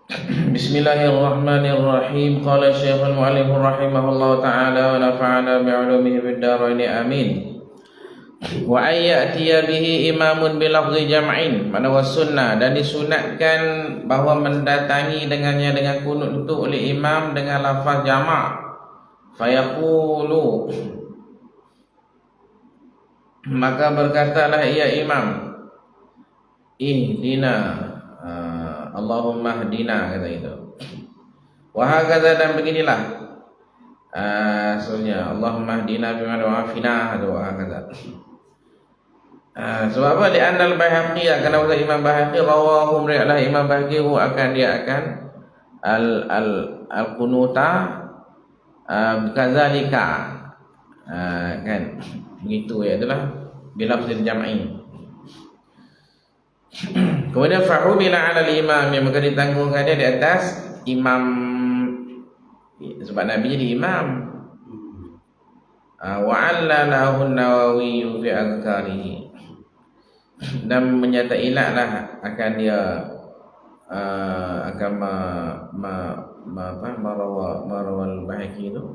Bismillahirrahmanirrahim. Qala Syekhul Mu'allif rahimahullah ta'ala wa nafa'ana bi'ulumihi fid dharain amin. Wa ayyatiya bihi imamun bilafzi jam'in, mana was sunnah, dan disunatkan bahawa mendatangi dengannya dengan kunut itu oleh imam dengan lafaz jama'. Fayaqulu, maka berkatalah ia imam, ihdina, Allahumma hdina, kata itu. Wahakadha, dan beginilah sebenarnya Allahumma hdina bima wa'afina, wahakadha. Sebab apa? Li'anna al-Baihaqi, kerana kata Imam Baihaqi, rawahum ri'lah Imam Baihaqi dia akan al-qunuta kadzalika, kan begitu, ya, itulah bilafzil jam'i. Kemudian fa'umila 'ala al-imam, yang maka ditangguhkan dia di atas imam, sebab Nabi jadi imam. Wa 'allalahu an-Nawawi fi azkarihi, dan menyatailaklah akan dia akan marawal Baihaqi itu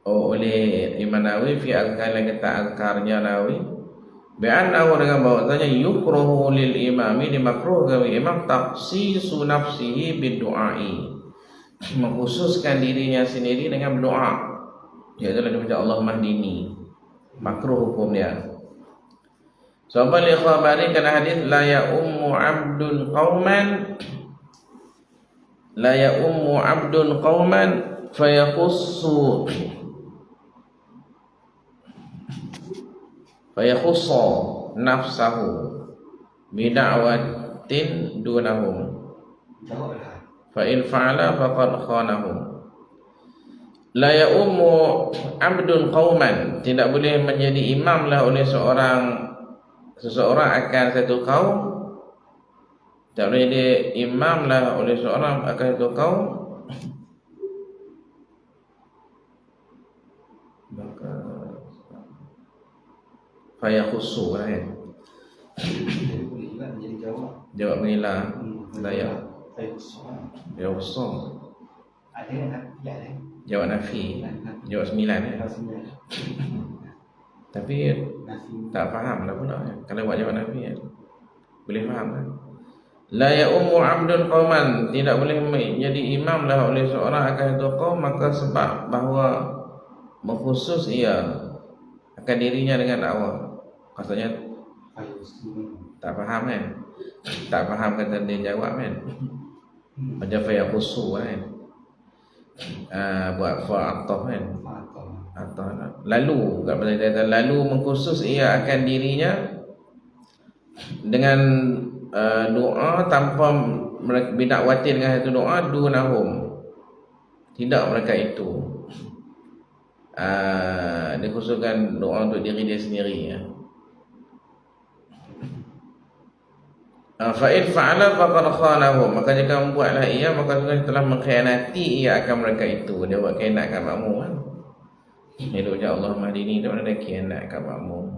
oleh Imam Nawawi fi azkar, kata azkarnya Nawawi, bi'annahu, dengan bahwasanya yukrahu lil imami, dimakruh bagi imam takhsisu nafsihi bidu'ai, mengkhususkan dirinya sendiri dengan berdoa, iaitu dengan baca Allahumma hdini, makruh hukum dia. Sebab li khabari, kana hadis la ya ummu abdun qauman, la ya ummu abdun qauman fayakhussu nafsahu bida'watin dunahum, fa in fa'ala faqad khanahum. La ya ummu abdun qauman, tidak boleh menjadi imamlah oleh seseorang akan satu kaum, tak boleh jadi imamlah oleh seorang akan satu kaum, maka fayakhussu, kan? Jawab menila layak fayakhussu, jawab nafi, jawab 9, ya. Tapi tak faham lah pula, ya. Kalau buat jawab nafi, ya, boleh faham, kan? La ya ummu abdun qauman, tidak boleh menjadi imam lah oleh seorang akan satu kaum, maka sebab bahawa mengkhusus ia akan dirinya dengan Allah. Maksudnya tak faham, kan? Tak faham kata dia jawab, kan? Macam fayakhussu, kan? Buat fa'atah, kan? Atau lalu, kat bahasa kata lalu mengkhusus ia akan dirinya dengan doa tanpa bidakwatin, dengan satu doa dunahum, tidak mereka itu. Dia khususkan doa untuk diri dia sendiri, ya. Fa'id fa'ala faqad khanahum, maka jika membuatlah ia, maka telah mengkhianati ia akan mereka itu. Dia buat khianat akan makmum, kan? Dia ucap Allahumma hdini, dia mana ada khianat akan makmum.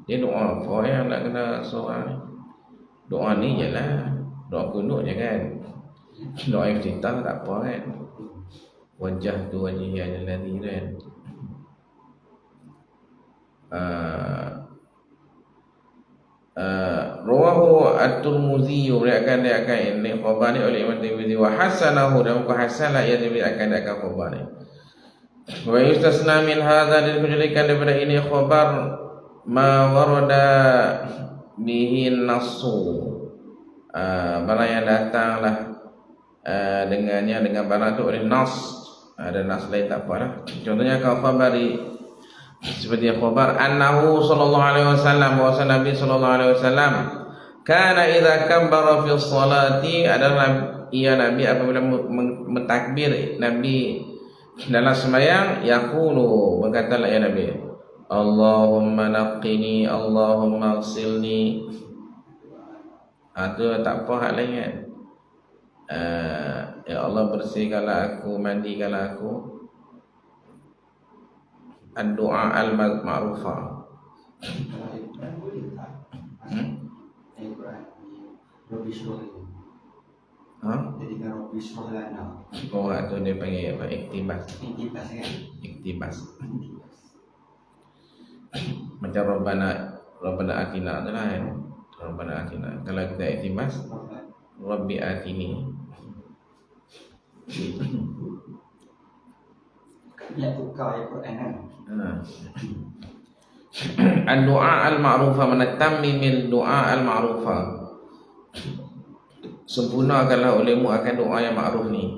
Dia doa apa yang nak kena soal? Doa ni je lah, doa kunut je, kan? Doa iftitah tak apa, kan? Wajah tu wajihnya ladzi, kan? Rawahu at-Tirmidzi, meriwayatkan dia akan ini khabari oleh Imam Tirmidzi, wa hasanahu, dan hasanlah ia diriwayatkan dia akan khabari. Wa yustasna min hadza, dikecualikan daripada ini khabar ma warada bihi nassu, barang yang datanglah dengannya, dengan barang itu oleh nas. Ada nas lain tak apalah. Contohnya kau khabari seperti khabar annahu sallallahu alaihi wasallam, bahwa Nabi sallallahu alaihi wasallam kana idza kabbara fi sholati, adalah ia Nabi apabila mentakbir Nabi dalam sembahyang, yaqulu, berkatalah ya Nabi, Allahumma naqqini, Allahumma ghsilni. Itu tak apa hal lain, kan? Ya Allah, bersihkanlah aku, mandikanlah aku. Ad-du'a al-ma'rufah. Rabbi Syrah itu. Ha? Jadi kan Rabbi Syrah lana. Oh, tu dia panggil apa? Iktibas. Iktibas kan? Iktibas. Iktibas. Macam Rabbana atina tu lah kan. Rabbana atina. Kalau kita iktibas, Rabbi atini. Ya tukar ya Quran kan? Ad-du'a al-ma'rufa manatammi min du'a al-ma'rufa. Sempurnakanlah olehmu akan doa yang ma'ruf ni.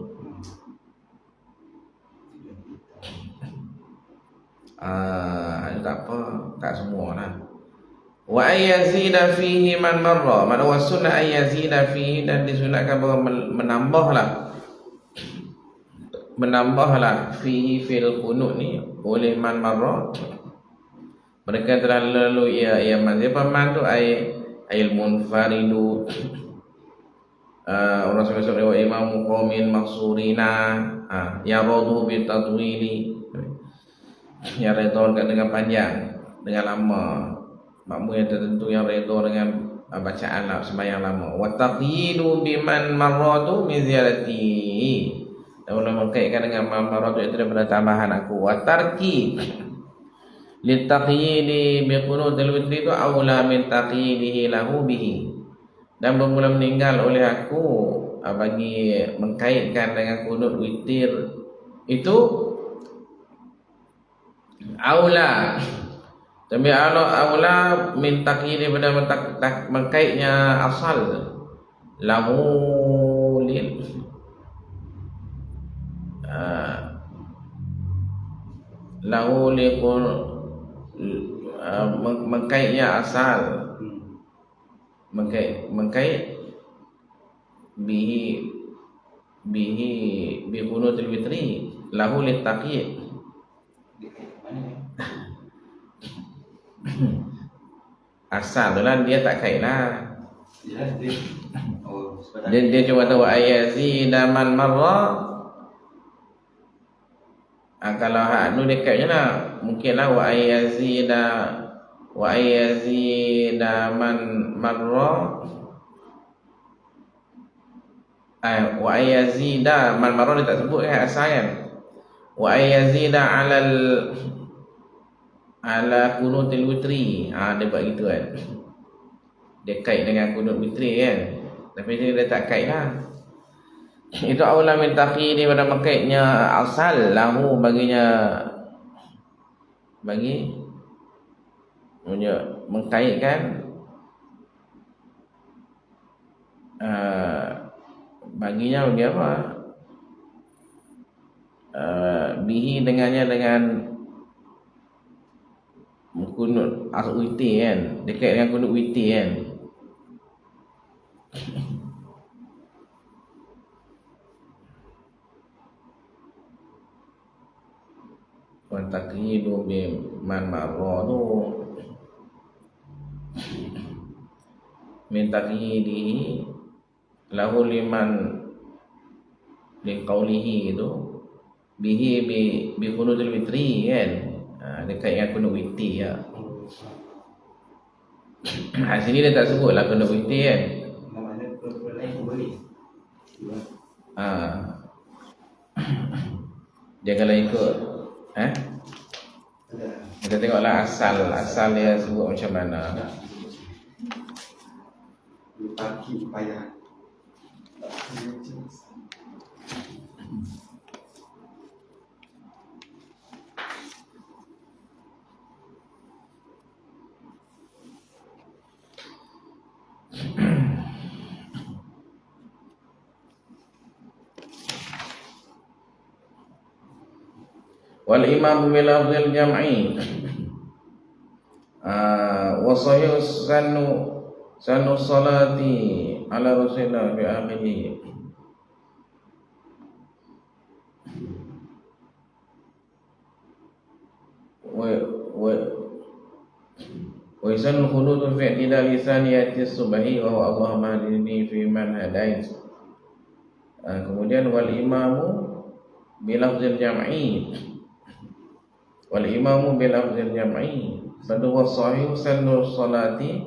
Tak apa, tak semua lah. Wa ayyazida fihi man marra. Mana wassunnah ayyazida fihi, dan disunatkan bahawa menambahlah fihi fil qunut ni oleh man marra. Mereka telah lalu ia man. Siapa man tu? Ayil munfaridu. Orang sebut wa imamu qaumin maksurina. Ya radu bi tadwili. Yang redha dengan panjang, dengan lama. Makmum yang tertentu yang redha dengan bacaan sembahyang lama. Wa taqyidu biman marradu min ziyarati. Dan ulama mengkaitkan dengan man marradu itu daripada tambahan aku. Wa tarki litaqyidi bi qunutil witri itu aula min taqyidihi lahu bihi. Dan bermula meninggal oleh aku bagi mengkaitkan dengan kunut witir itu aula, tapi aula min taqyid daripada mengkaitnya asal lahu lil lahu liqul mengkaitnya asal mengkait bihi bi qunutil witri lahu lit taqyid. Asal tu lah dia tak kait lah. Dia cuba tahu ayazida man marra. Kalau hak nu dia kaitnya lah, mungkinlah wa ayazida man marra. Wa ayazida man marra dia tak sebut kan asal kan. Wa ayazida ala kunutil witri. Dia buat gitu kan. Dia kait dengan kunut witri kan. Tapi dia tak kait lah. Itu aula min taqyidi pada mengkaitnya asal lahu baginya, bagi mengkaitkan baginya bagi apa? Bihi dengannya dengan kunut witi kan, dekat dengan kunut witi kan. Wa taqyidu bi man marra tu min taqyidihi lahu liman liqaulihi itu bihi bi kunutil witri kan. Dekat dengan kunut witi ya. Sini dia tak sebut lah kunut witi kan. Dia kalau ikut kita tengoklah asal dia sebut macam mana. Taki payah. Wal imam bil afdal jam'i wa sahih sanu salati ala rasulillah bi akhirih. Wa isan khulud fi i'tidal lisaniyati subhi wa huwa Allahumma hadini fi man hadait. Kemudian wal imamu bil afdal jam'i. Wal imamu bil afdal jam'i badu wa sahih sanu salati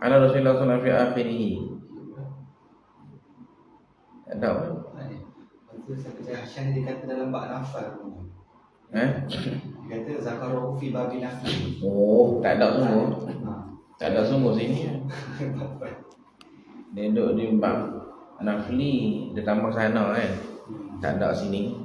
ala rasulillah sallallahu alaihi akhirih. Tak tahu. Lepas tu saya kerja Hasyan dia kata dalam bab nafal. Eh? Dia kata zakaru fi babi nafal. Oh, tak ada sungguh. Ha. Tak ada sungguh sini. Dia duduk di bab nafli, dia tambah sana kan. Tak ada sini.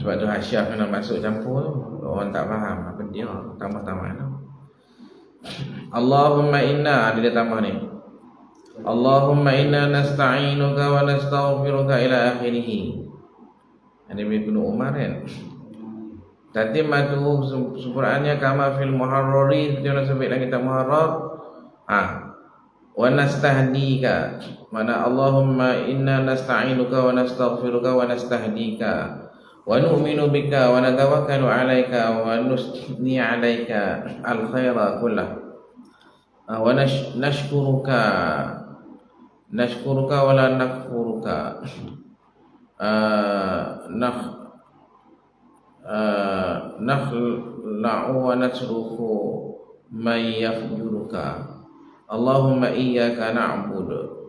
Sebab tu Hasyah kena masuk campur tu. Orang tak faham apa dia tambah-tambah tu. Allahumma inna, dia tambah ni. Allahumma inna nasta'inuka wa nastaghfiruka ila akhirih. Ada Ibnu Umar kan. Tatimatu sempurnaannya kama fil muharrari, jangan sebut dalam kitab muharrar. Wa nastahdika, mana Allahumma inna nasta'inuka wa nastaghfiruka wa nastahdika wa nu'minu bika wa natawakkalu 'alaika wa nusni 'alaika al-khaira kullah wa nashkuruka wa la nakfuruka nakhla'u wa natruku man yafjuruka. Allahumma iyyaka na'budu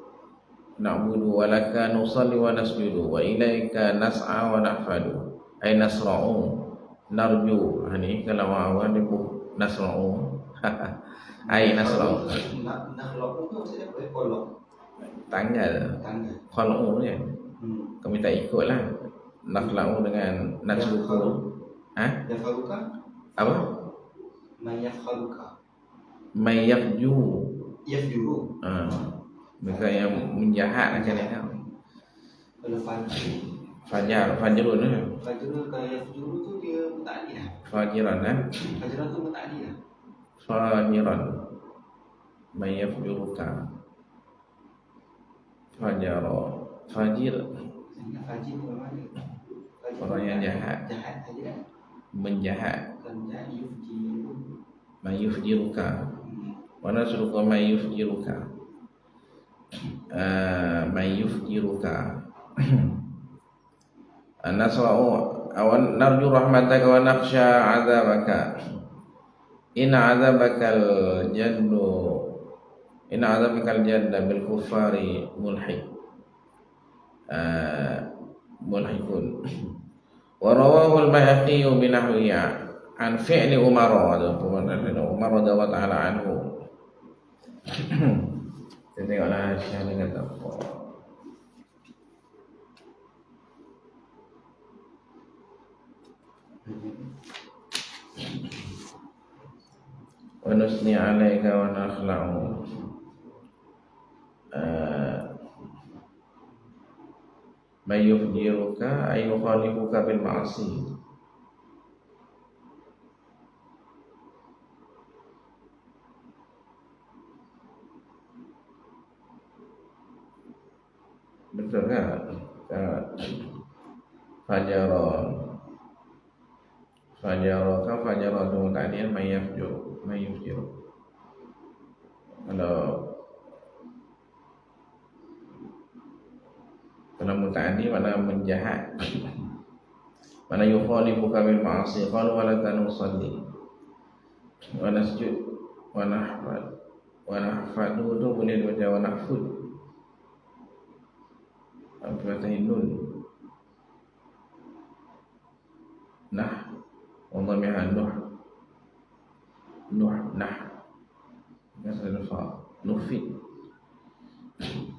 wa laka nusalli wa nasjudu wa ilaika nas'a wa nahfadu ay nasra'u narju. Ini kalau awal ni nasra'u ay nasra'u Nakhlaq tu maksudnya apa? Kolok. tanggal khal'u ni kami tak ikut lah. Nakhla'u dengan nasruku. Yafhaluka? Apa? Mayafhaluka. Mayafju. Yafjuru. Mereka yang menjahat macam ni kan. Kalau Fajrun ni. Fajrul, kalau yafjuru tu dia muta'addi lah. Fajiran kan. Fajrul tu muta'addi lah. Fajiran. Mayafjuruka. Fajir. Fajir tu mana? Orang yang jahat. Jahat saja kan? Menjahat. Bukan jahat, yufjiru. Mayufjiruka. Wa nasruka mayufjiruka. Mayufjiruka. Nasra'u awan narju rahmataka wa nakhsha 'adzabaka. Inna 'adzabakal jadda bil kuffari mulhikun. Wa rawahu al-Baihaqi bi nahwihi an fi'li Umar radhiyallahu ta'ala anhu. Kita tengoklah Syekh ni kata apa. Wa nusni 'alaika wa nakhla'u mayufjiruka ay yukhalifuka bil ma'asi. Betul kan? Fajara tu maknanya mayufjir. Kalau muta'addi makna menjahat. Mana yukhalifuka bil ma'asi qalu wa la nusalli wa nasjud wa nahfadu tu boleh dibaca wa nahfud. Apa nun nah Allah mi'an nuh nah nasal fa nufi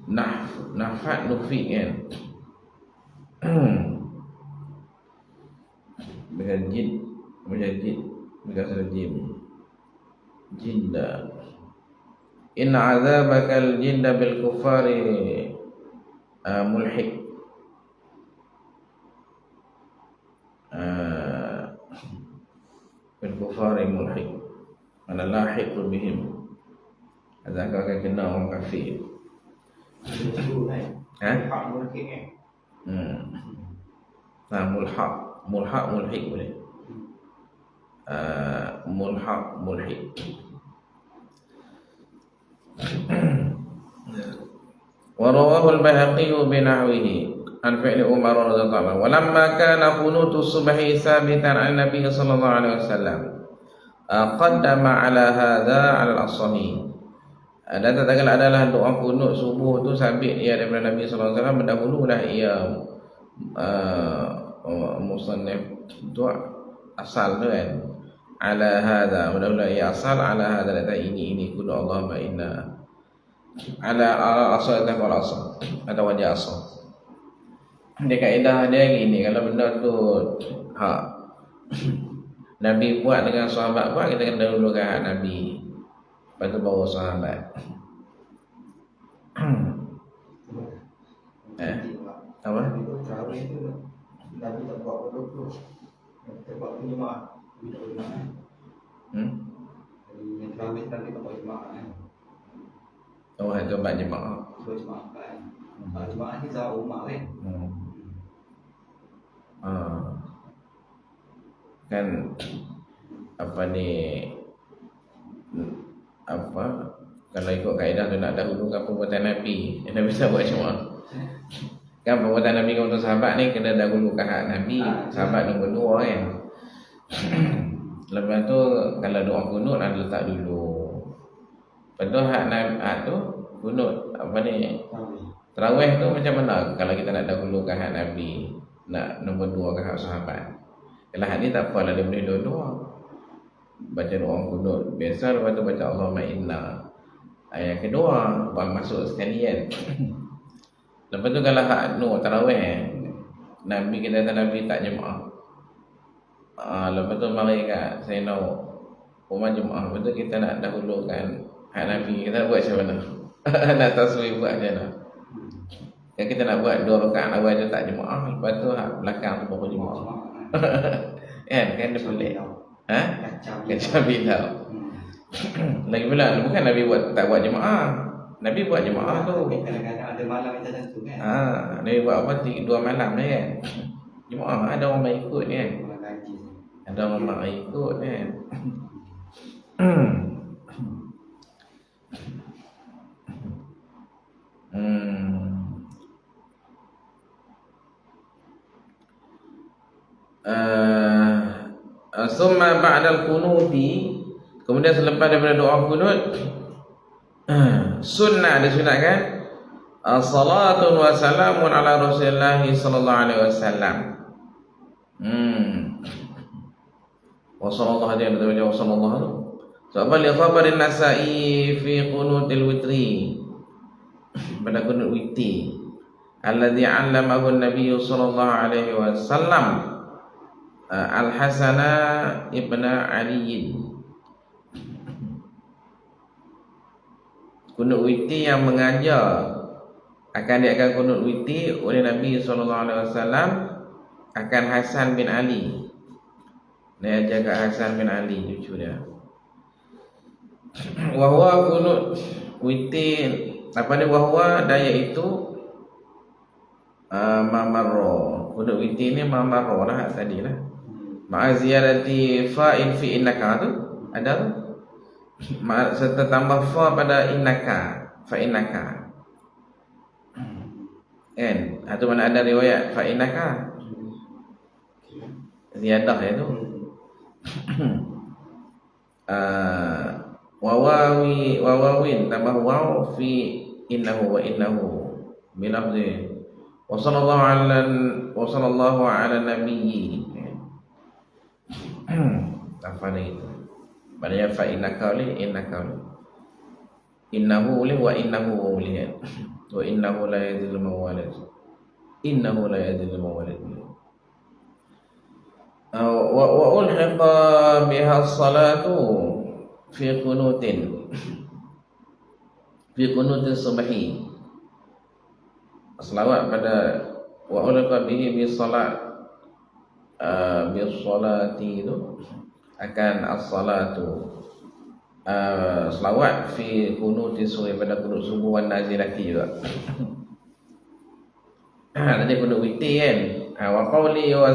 nafat nufi kan. Berjid berasal jim jinda. Inna 'adzabakal jinda bil kufari mulhik. Bil kufari mulhik, mana lahiq bihim. Azab akan kena orang kafir. Hak mulhik kan? Mulhaq mulhik boleh. Mulhaq mulhik. Wa rawahu al-Baihaqi bi nahwihi عن فعل عمر رضي الله عنه ولما كان قنوت الصبح ثابتا عن النبي صلى الله عليه وسلم قدم على هذا على الصحيح. Dan tetapi adalah doa kunut subuh tu sabit ia daripada Nabi sallallahu alaihi wasallam, mendahululah ia musannif tu asal tu kan, ala hadza, mendahululah ia asal ala hadza, kata ini kunut Allahumma inna ala asal atau asal atau wajah asal. Dia kaedah dia gini, kalau benda tu Nabi buat dengan sahabat buat, kita kena dahulukan Nabi, lepas tu bawa sahabat. Apa? Terawih tu Nabi tak buat berdoa. Kita buat jemaah. Kita buat jemaah. Jadi terawih Nabi tak buat jemaah. Oh, itu buat jemaah. Buat jemaah kan. Jemaah ni zahir umat kan. Kan apa ni, apa kalau ikut kaedah tu nak dahulukan perbuatan Nabi, Nabi tak buat jemaah. Kan perbuatan Nabi untuk sahabat ni kena dahulukan hak Nabi, sahabat nombor 2 kan. Lepas tu kalau doa kunut nak letak dulu. Lepas tu hak tu kunut apa ni, tarawih tu macam mana kalau kita nak dahulukan hak Nabi, nak nombor 2 ke hak sahabat. Kalau hak ni tak apalah, dia boleh dua-dua. Baca doa kunut biasa, lepas tu baca Allahumma inna. Ayat kedua buat masuk sekalian. Lepas tu kalau hak tarawih, Nabi kita kata Nabi tak jemaah. Lepas tu mari kat Sayyidina Umar jemaah. Lepas tu kita nak dahulukan hak Nabi, kita buat macam mana? Nak tasbih buat macam mana? Kan kita nak buat 2 rakaat awal je tak jemaah, lepas tu hak belakang tu baru jemaah. Kan dia pelik. Kacau bilau. Lagi pula bukan Nabi tak buat jemaah. Nabi buat jemaah tu. Kadang-kadang ada malam kita tentu kan. Nabi buat apa 2 malam ni kan. Jemaah ada orang mai ikut kan. Ada orang mai ikut kan. Summa ba'dal kunuti, kemudian selepas daripada doa kunut, sunnah disunatkan salatun wa salamun ala Rasulillah sallallahu alaihi wasallam. Wa sallallahu alaihi wa sallam. Sebab li khabarin Nasa'i fi qunutil witri, pada kunut witri alladhi 'allamahu an-nabiy sallallahu alaihi wasallam Al-Hasana ibn Ali. Kunut witri yang mengajar akan diakan kunut witri oleh Nabi SAW akan Hasan bin Ali. Dia jaga Hasan bin Ali, cucu dia. Wahwa kunut witri apa dia, wahwa daya itu mamarro. Kunut witri ni mamarro lah tadi lah. Ma'aziyarati fa'in fi innaka tu ada tu, serta tambah fa pada innaka, fa innaka kan. Atau mana ada riwayat fa innaka ziyadah itu. Wawawin tambah waw fi innahu wa innahu bilafzi wa sallallahu ala nabiyyi. Apa lagi itu? Maknanya fa innaka li innaka li. Innahu li wa innahu li. Wa innahu la yadhillu mawalid. Innahu la yadhillu mawalid. Wa ulhiqa biha as-salatu fi qunutin. Fi qunutin subhi. Selawat pada wa ulhiqa bihi bi salat bisolati itu akan as-salatu selawat fi kunuti subuh, pada kunut subuh wan nazilati juga. Tadi kunut witri kan. Wa qauli wa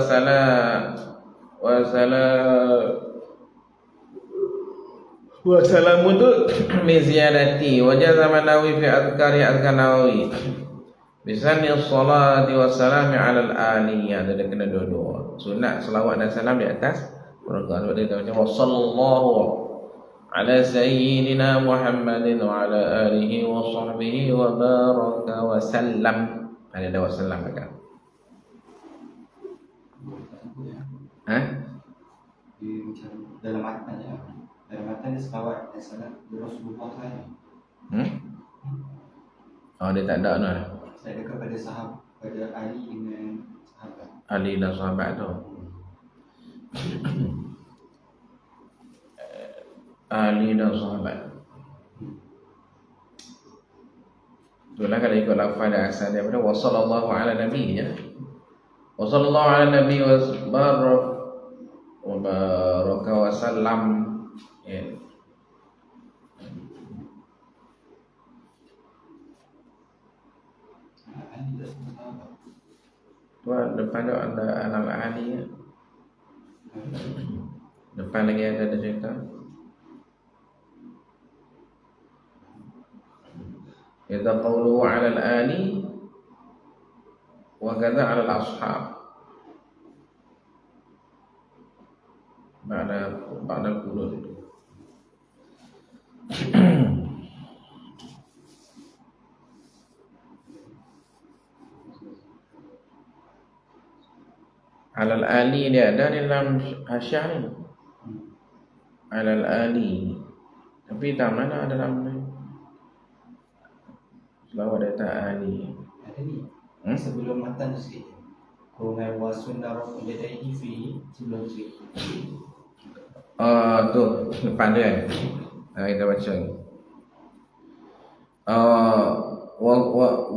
salamun tu min ziyadati wa jazama Nawawi fi azkari azkar Nawawi Bisanni salati wassalami ala al-ali. Ada dia kena dua-dua. Sunat selawat dan salam di atas keluarga. Sebab dia kata macam sallallahu ala sayyidina Muhammadin wa ala alihi wa sahbihi wa baraka wa sallam. Ada wa sallam dekat. Dia macam dalam matan je. Dalam matan dia selawat dan salam Rasulullah kan. Oh, dia tak ada lah. Saya dekat pada sahabat, pada Ali dengan sahabat. Ali dan sahabat tu. Ali dan sahabat. Itulah kalau ikut lafaz dan asal daripada wa sallallahu ala nabi je. Wa sallallahu ala nabi wa baraka wa sallam. Tuan depan tu ada alam Ali ya. Depan lagi ada cerita. Idza qawluhu 'ala al-ali wa kadza 'ala al-ashab. Ba'da al-qulud. Alal ali dia ada dalam hasyiah ni. Alal ali. Tapi tak mana dalam ni. Selawat dia tak ali. Ada ni. Sebelum matan tu sikit. Qur'an wa sunnah rafu yadaihi fi sebelum sikit. Tu depan dia kan. Kita baca ni.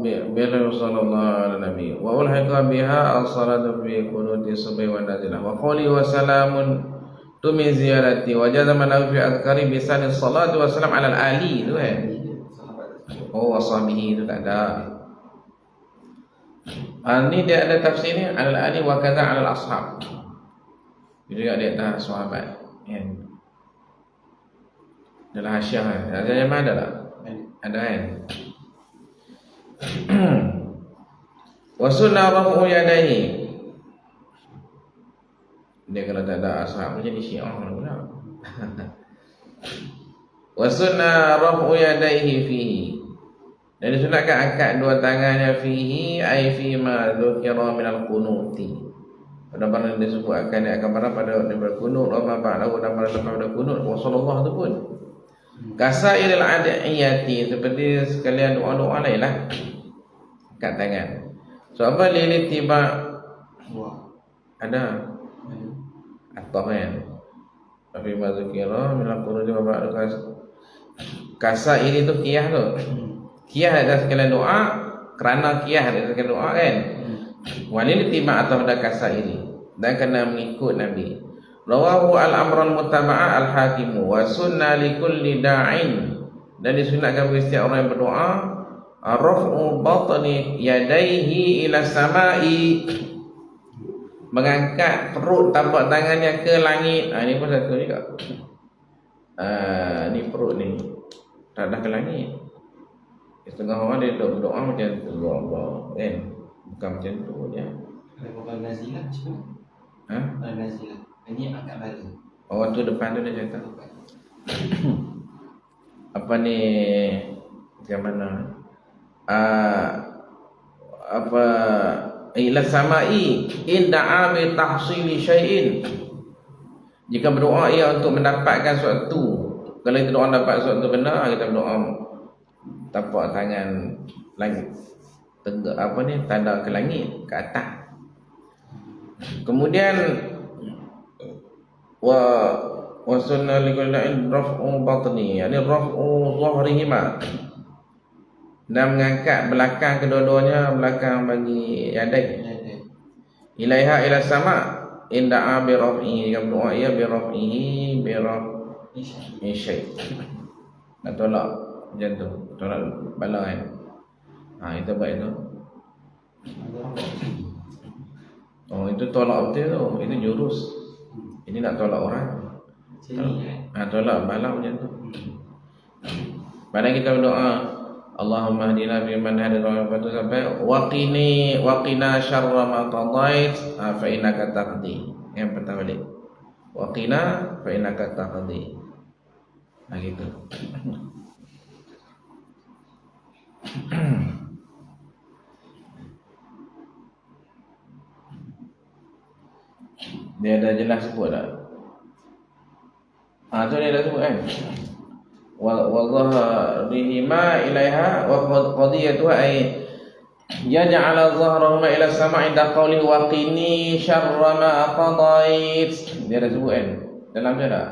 Bila sallallahu ala nabi wa ulhiqa biha as-salatu fi qunuti subhi wa nazilah wa qawli wa salamun tu min ziyarati wa jazama lahu fi adhkari bi sani salatu wa salam ala al-ali tu kan. Oh wasamihi tu tak ada. Ni dia ada tafsir ni ala al-ali wa kadza ala al-ashab. Juga dia atas sahabat kan. Dalam hasyiah kan. Ada mana ada tak? Ada kan. Wa sunnah rafu yadayhi. Dia kalau tak ada ashab jadi Syiah pula. Wa sunnah rafu yadayhi fihi. Dan disunatkan angkat dua tangannya fihi ai fi ma dzukira min al-qunuti. Pada mana disebut akan pada berkunut wa ba'dahu dan pada kunut wa sallallahu tu pun. Kasairil adiyati seperti sekalian doa-doa lain lah. Kat tangan. So apa lili tiba ada atau kan. Tapi mazkira min al-qur'an wa ba'd kasa ini tu qiyah tu. Qiyah ada sekalian doa kerana qiyah ada sekalian doa kan. Walil tiba atau ada kasa ini dan kena mengikut Nabi. Rawahu al-amrul muttaba'a al-hakimu wa sunna li kulli da'in. Dan disunatkan bagi setiap orang yang berdoa raf'u batni yadayhi ila samai, mengangkat perut tapak tangannya ke langit. Ni pun satu juga. Ni perut ni tak dah ke langit. Setengah orang dia berdoa macam tu Allah kan. Bukan macam tu je. Kalau nazilah macam mana? Kalau nazilah ini angkat bala. Oh tu depan tu dia cerita. Apa ni macam mana? Apa ila samai in da'a bi tahsili syai'in. Jika berdoa ia untuk mendapatkan sesuatu. Kalau kita doa dapat sesuatu benda, kita berdoa tapak tangan langit. Tegak apa ni tanda ke langit ke atas. Kemudian wa sunna li kulli raf'u batni, yani raf'u dhahrihima. Dan mengangkat belakang kedua-duanya, belakang bagi yadai. Ilaiha ila sama inda'a bi raf'ihi, jika berdoa ia bi raf'ihi bi raf'i syai'. Nak tolak macam tu, tolak bala kan. Itu buat itu. Oh itu tolak betul tu, itu jurus. Ini nak tolak orang. Tolak bala macam tu. Pada kita berdoa Allahumma hdina fi man hadait wa man sampai waqina syarra ma qadait fa innaka taqdi. Yang pertama balik. Waqina fa innaka taqdi. Nah gitu. Dia dah jelas sebut tak? Tu dia dah sebut kan? Wa dhahrihima ilaiha wa qadiyatuha ay yaj'ala dhahrahuma ila as-sama'i inda qawlihi wa qini syarra ma qadait. Dia dah sebut kan? Dalam dia tak?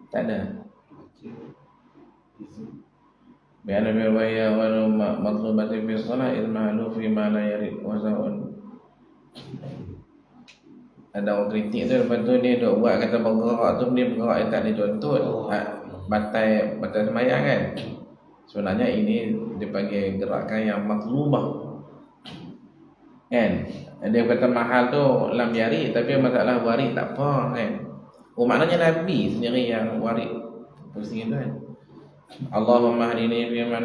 Tak ada. Bi'ana bi'waya wa matlubati fi shalah izma'lu fi ma la yarid wa sa'un. Ada orang kritik tu, lepas tu dia duk buat kata bergerak tu, dia bergerak yang tak ada contoh. Batai semayang kan. Sebenarnya ini dipanggil gerakan yang matlubah kan. Dia kata mahal tu lam yari, tapi masalah warid tak apa kan. Maknanya Nabi sendiri yang warid pusing itu kan. Allahumma hdini fi man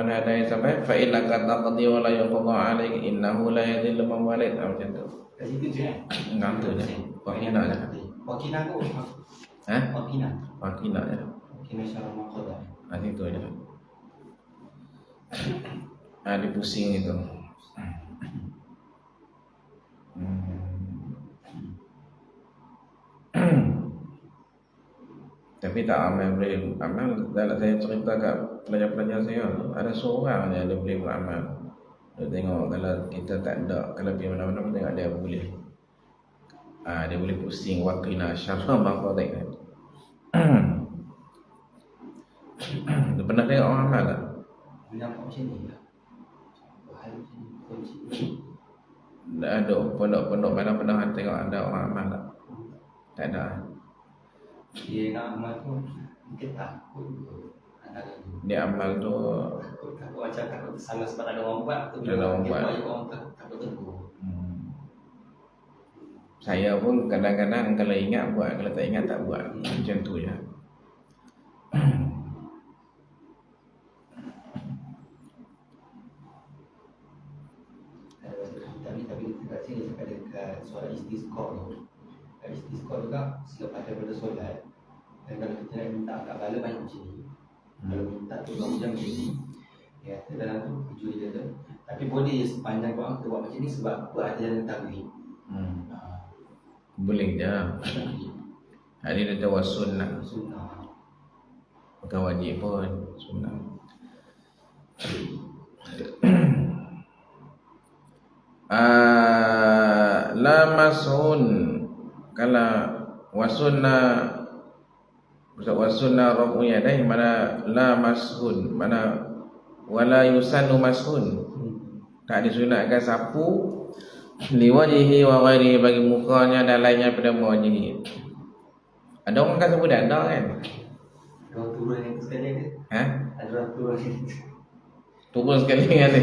hadait sampai fa innaka taqdi wa la yuqda 'alaik innahu la yadhillu man walait. Macam tu. Kat situ je kan? Ngantuk je. Waqina je. Waqina ke? Waqina. Waqina je. Waqina syarra ma qadait. Nanti tu je. Dia pusing itu. Tapi tak amal boleh amal. Dalam saya cerita kat pelajar-pelajar saya, ada seorang yang dia boleh beramal. Dia tengok kalau kita tak ada, kalau pergi mana-mana pun tengok dia boleh. Dia boleh pusing waqina syarra ma qadait. Dia pernah tengok orang amal tak? Nampak macam ni tak? Bahaya macam ni. Tak ada pondok-pondok mana pernah tengok ada orang amal tak? Tak ada. Dia nak amal tu mungkin takut. Dia amal tu Takut macam takut salah sebab ada orang buat tu. Ada orang buat. Orang takut tegur. Saya pun kadang-kadang kalau ingat buat, kalau tak ingat tak buat. Macam tu je. Tapi dekat sini cakap dekat solat istisqa tu. Istisqa juga selepas daripada solat. Dan kalau kita nak minta kat bala banyak macam ni. Kalau minta tu 2 jam macam ni. Ya, dalam tu tujuh dia tu. Tapi boleh sepanjang Quran kita buat macam ni sebab apa ada dalam takwid. Boleh je. Hari dia tahu sunnah. Sunnah. Bukan wajib pun, sunnah. La masun. Kalau wasunna rabu yadaih, mana la masun, mana wala yusannu masun. Tak disunatkan sapu liwajihi wa ghairihi, bagi mukanya dan lainnya pada wajhi. Ada orang kan sapu dada kan? Orang turun yang tu sekali ke? Ada orang turun yang tu. Turun sekali kan ni.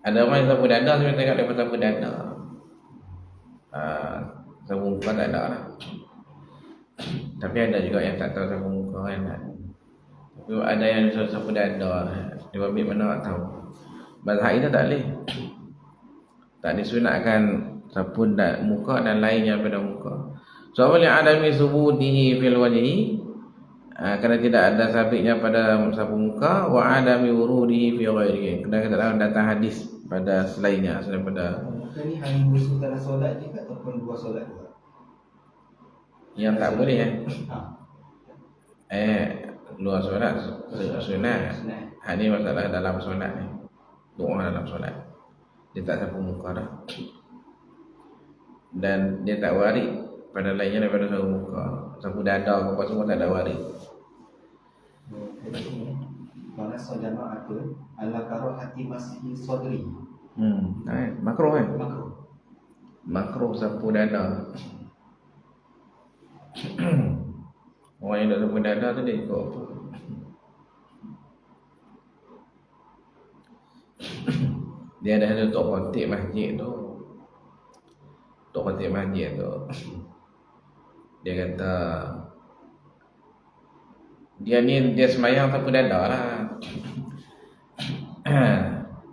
Ada orang yang sapu dada, saya tengok dia sapu dada. Sapu muka tak ada lah. Tapi ada juga yang tak tahu sapu muka kan. Tapi ada yang sapu dada. Dia ambil mana tak tahu. Mazhab itu tak boleh. Tak disunatkan sapu muka dan lainnya pada muka. Soal yang adami subutihi fil wajhi, kerana tidak ada sabitnya pada sapu muka, wa adami wurudihi fi ghairihi, kerana tidak datang hadis pada selainnya daripada. Muka ni hanya musuh dalam solat je ataupun 2 solat juga? Yang tak boleh luar solat sunat. Ini masalah dalam solat ni. Doa dalam solat. Dia tak sapu muka dah. Dan dia tak warid pada lainnya daripada sapu muka. Sapu dada apa semua tak ada warid. Mana solat apa? Ala karahati masih sadri. Makruh kan? Makruh. Makruh sapu dada. Orang yang tak sapu dada tu dia ikut apa? Dia ada satu tok khotib masjid tu. Tok khotib masjid tu, dia kata dia semayang sapu dada lah.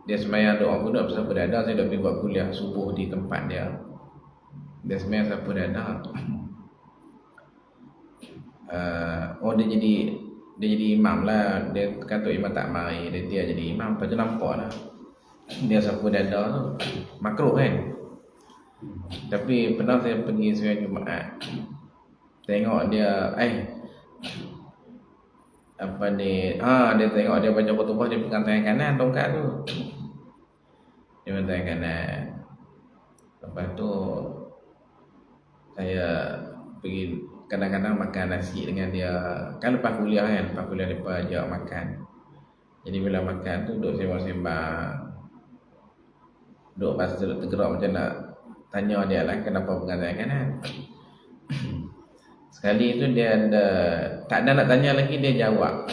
Dia semayang doa kunut sapu dada. Saya dah pergi buat kuliah subuh di tempat dia. Dia semayang sapu dada. Dia jadi imam lah. Dia kata imam tak mari, dia jadi imam. Lepas tu nampak lah dia sapu dada tu makruh kan. Tapi pernah saya pergi sembahyang Jumaat, tengok dia dia tengok dia baca khutbah, dia pegang tangan kanan tongkat tu. Dia pegang tangan kanan. Lepas tu saya pergi kadang-kadang makan nasi dengan dia. Kan lepas kuliah dia ajak makan. Jadi bila makan tu duduk sembang-sembang. Duduk pasal duduk tergerak macam nak tanya dia lah kenapa pegang tangan kanan. Sekali tu dia tak ada nak tanya lagi, dia jawab.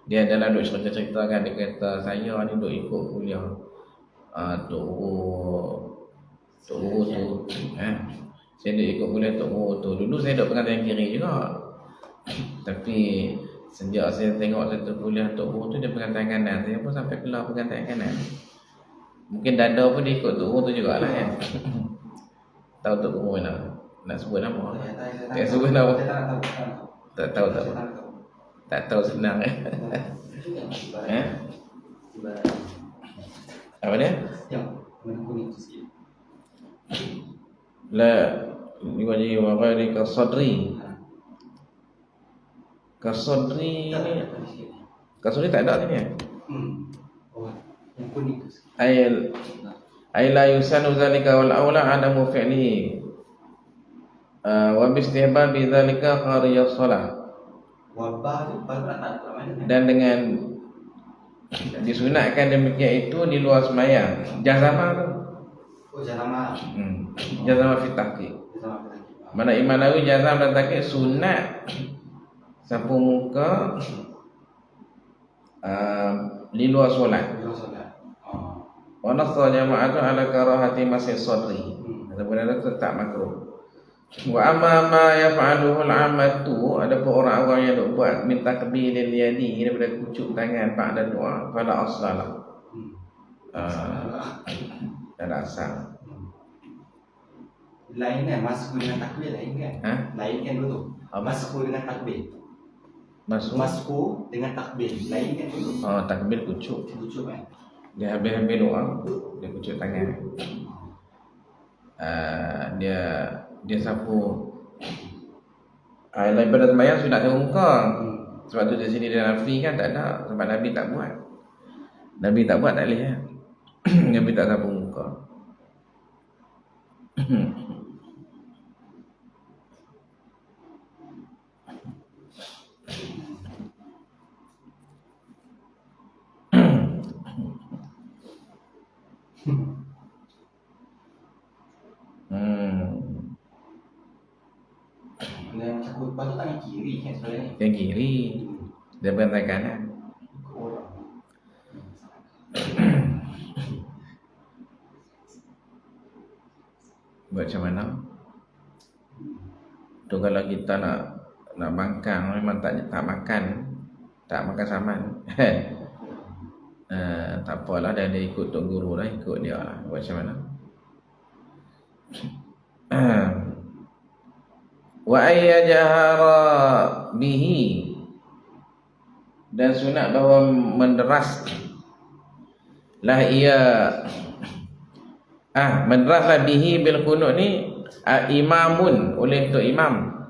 Dia adalah duduk cerita-cerita kan. Dia kata saya ni duduk ikut kuliah Tok Guru tu. Saya duduk ikut kuliah Tok Guru tu. Dulu saya duduk pegang tangan kiri juga. Tapi sejak saya tengok satu kuliah Tok Guru tu, dia pegang tangan kanan. Saya pun sampai keluar pegang tangan kanan. Mungkin dada pun dia ikut Tok Guru tu jugalah kan. Tahu Tok Guru mana? Nak sebut nama? Tak sebut nama. Tak tahu. Tak tahu senang Apa dia? La wajhi wa ghairi kasadri. Kasadri tak ada sini ya? Yang kuning tu. Ay la yusanu zalika wal aula adamu fi'lihi. Wa bistihbab bidzalika qariyas salah. Wabah tu nak tak mana? Dan dengan disunatkan demikian itu di luar sembahyang. Jazama tu. Jazama. Jazama fi tahqiq. Mana Imam Nawawi jazam dan tahqiq sunat sapu muka di luar solat. Wa nassa jama'atu ala karahati masih sadri. Sebenarnya tetap makruh. Wa amma ma yaf'aluhu al-'ammatu, ada pun orang awam yang duk buat minta takbilil yadi daripada kucuk tangan pada doa, fala aslalah. Tak ada asal. Lain kan masku dengan takbir lain kan? Lain kan dulu. Masku dengan takbir. Masku dengan takbir lain kan dulu. Takbir kucuk. Kucuk kan. Dia habis-habis doa, dia kucuk tangan. Dia sapu. Daripada sembahyang sunat sapu muka. Sebab tu di sini dia nafi kan tak ada. Sebab Nabi tak buat. Nabi tak buat tak boleh ya. Nabi tak sapu muka. Yang cakap khutbah tu tangan kiri kan sebenarnya. Yang kiri. Dia bukan tangan kanan. Buat macam mana? Tu kalau kita nak bangkang memang tak makan saman. Tak apalah, dia ikut Tok Guru lah, ikut dia lah. Buat macam mana? Wa ayyajahara bihi, dan sunat bahawa menderas lah ia menderaslah bihi bil qunut ni imamun, oleh untuk imam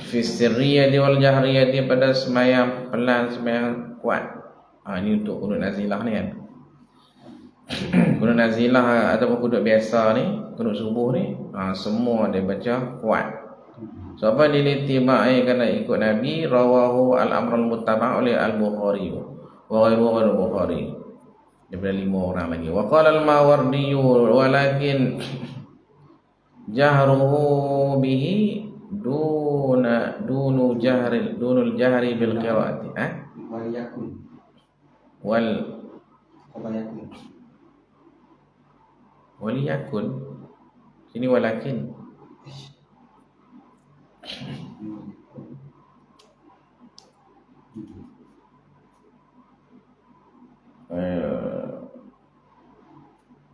fi sirriyati wal jahriyati, pada sembahyang pelan sembahyang kuat. Ini untuk qunut nazilah ni kan. Qunut nazilah ataupun qunut biasa ni, qunut subuh ni, semua dia baca kuat. Sebab dilitibai kerana ikut Nabi. Rawahu al-amrul muttaba' oleh al-Bukhari wa ghairuhu al-Bukhari. Daripada 5 orang lagi. Wa qala al-Mawardi walakin jahruhu bihi dunul jahri bil qiraati. Waliyakun. Sini walakin.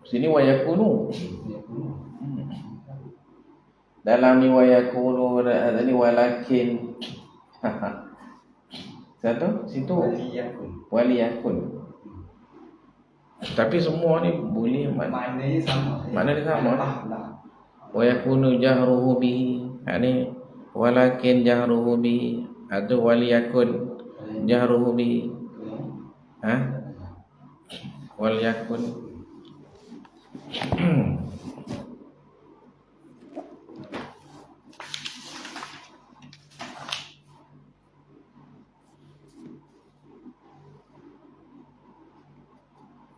Sini wayakunu. Dia pun Dalam ni wayakunu, ni walakin. Satu situ waliyakun. waliyakun. Tapi semua ni boleh Maknanya sama. Maknanya sama. Lah. Wayakunu jahruhu bihi. Ni walakin jahruhu bihi atau waliyakun jahruhu bihi. Ha? Waliyakun.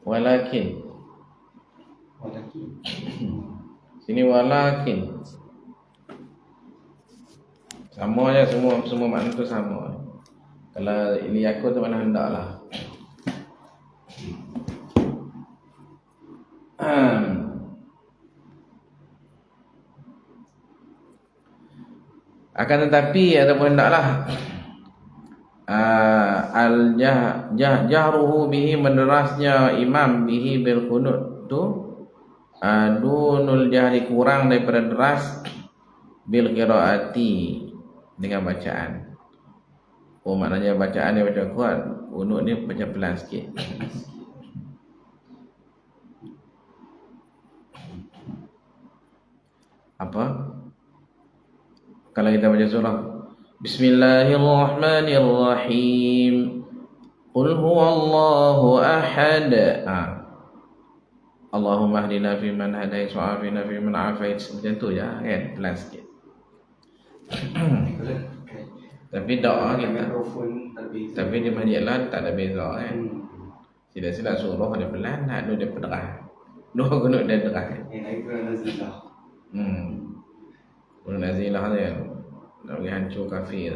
Walakin. Walakin. Sini walakin. Sama je, semua makna tu sama. Kalau ini aku tu mana hendaklah. Akan tetapi ataupun hendaklah jahruhu bihi, menderasnya imam bihi bil qunut tu dunul jahri, kurang daripada deras bil qiraati, dengan bacaan. Oh, maknanya bacaan dia baca kuat, qunut ni baca pelan sikit. Apa? Kalau kita baca surah Bismillahirrahmanirrahim, Qul huwallahu ahad. Allahumma hdina fi man hadait wa afina fi man afait. Macam tu je kan, pelan sikit. Tapi doa kita, tapi di masjid lah tak ada beza kan. Sila-sila surah dia pelan, nak dia pedas. Dua gunuk dia deras. Qul nazilah dia nak pergi hancur kafir.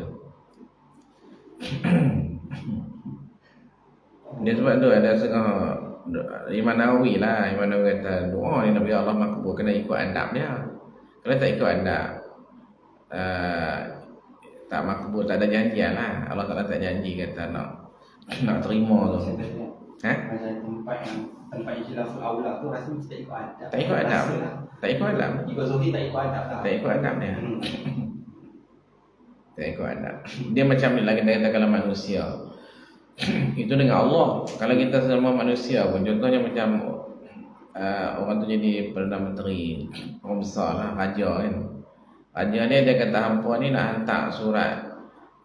Dia sebab tu ada setengah Imam Nawawi lah, Imam Nawawi kata doa ni Nabi Allah makbul kena ikut adab dia. Kalau tak ikut adab tak makbul, tak ada janjian lah. Allah Ta'ala tak janji kata nak terima tu. Tempat yang khilaful aula tu rasa mesti tak ikut adab. Tak ikut adab. Tak ikut adab. Ikut Zuhri tak ikut adab lah. Tak ikut adab dia. Tak ikut adab. Dia macam ni lah kita kata kalau manusia. Itu dengan Allah. Kalau kita semua manusia pun, contohnya macam orang tu jadi Perdana Menteri, orang besar lah, raja kan. Raja ni dia kata hampa ni nak hantar surat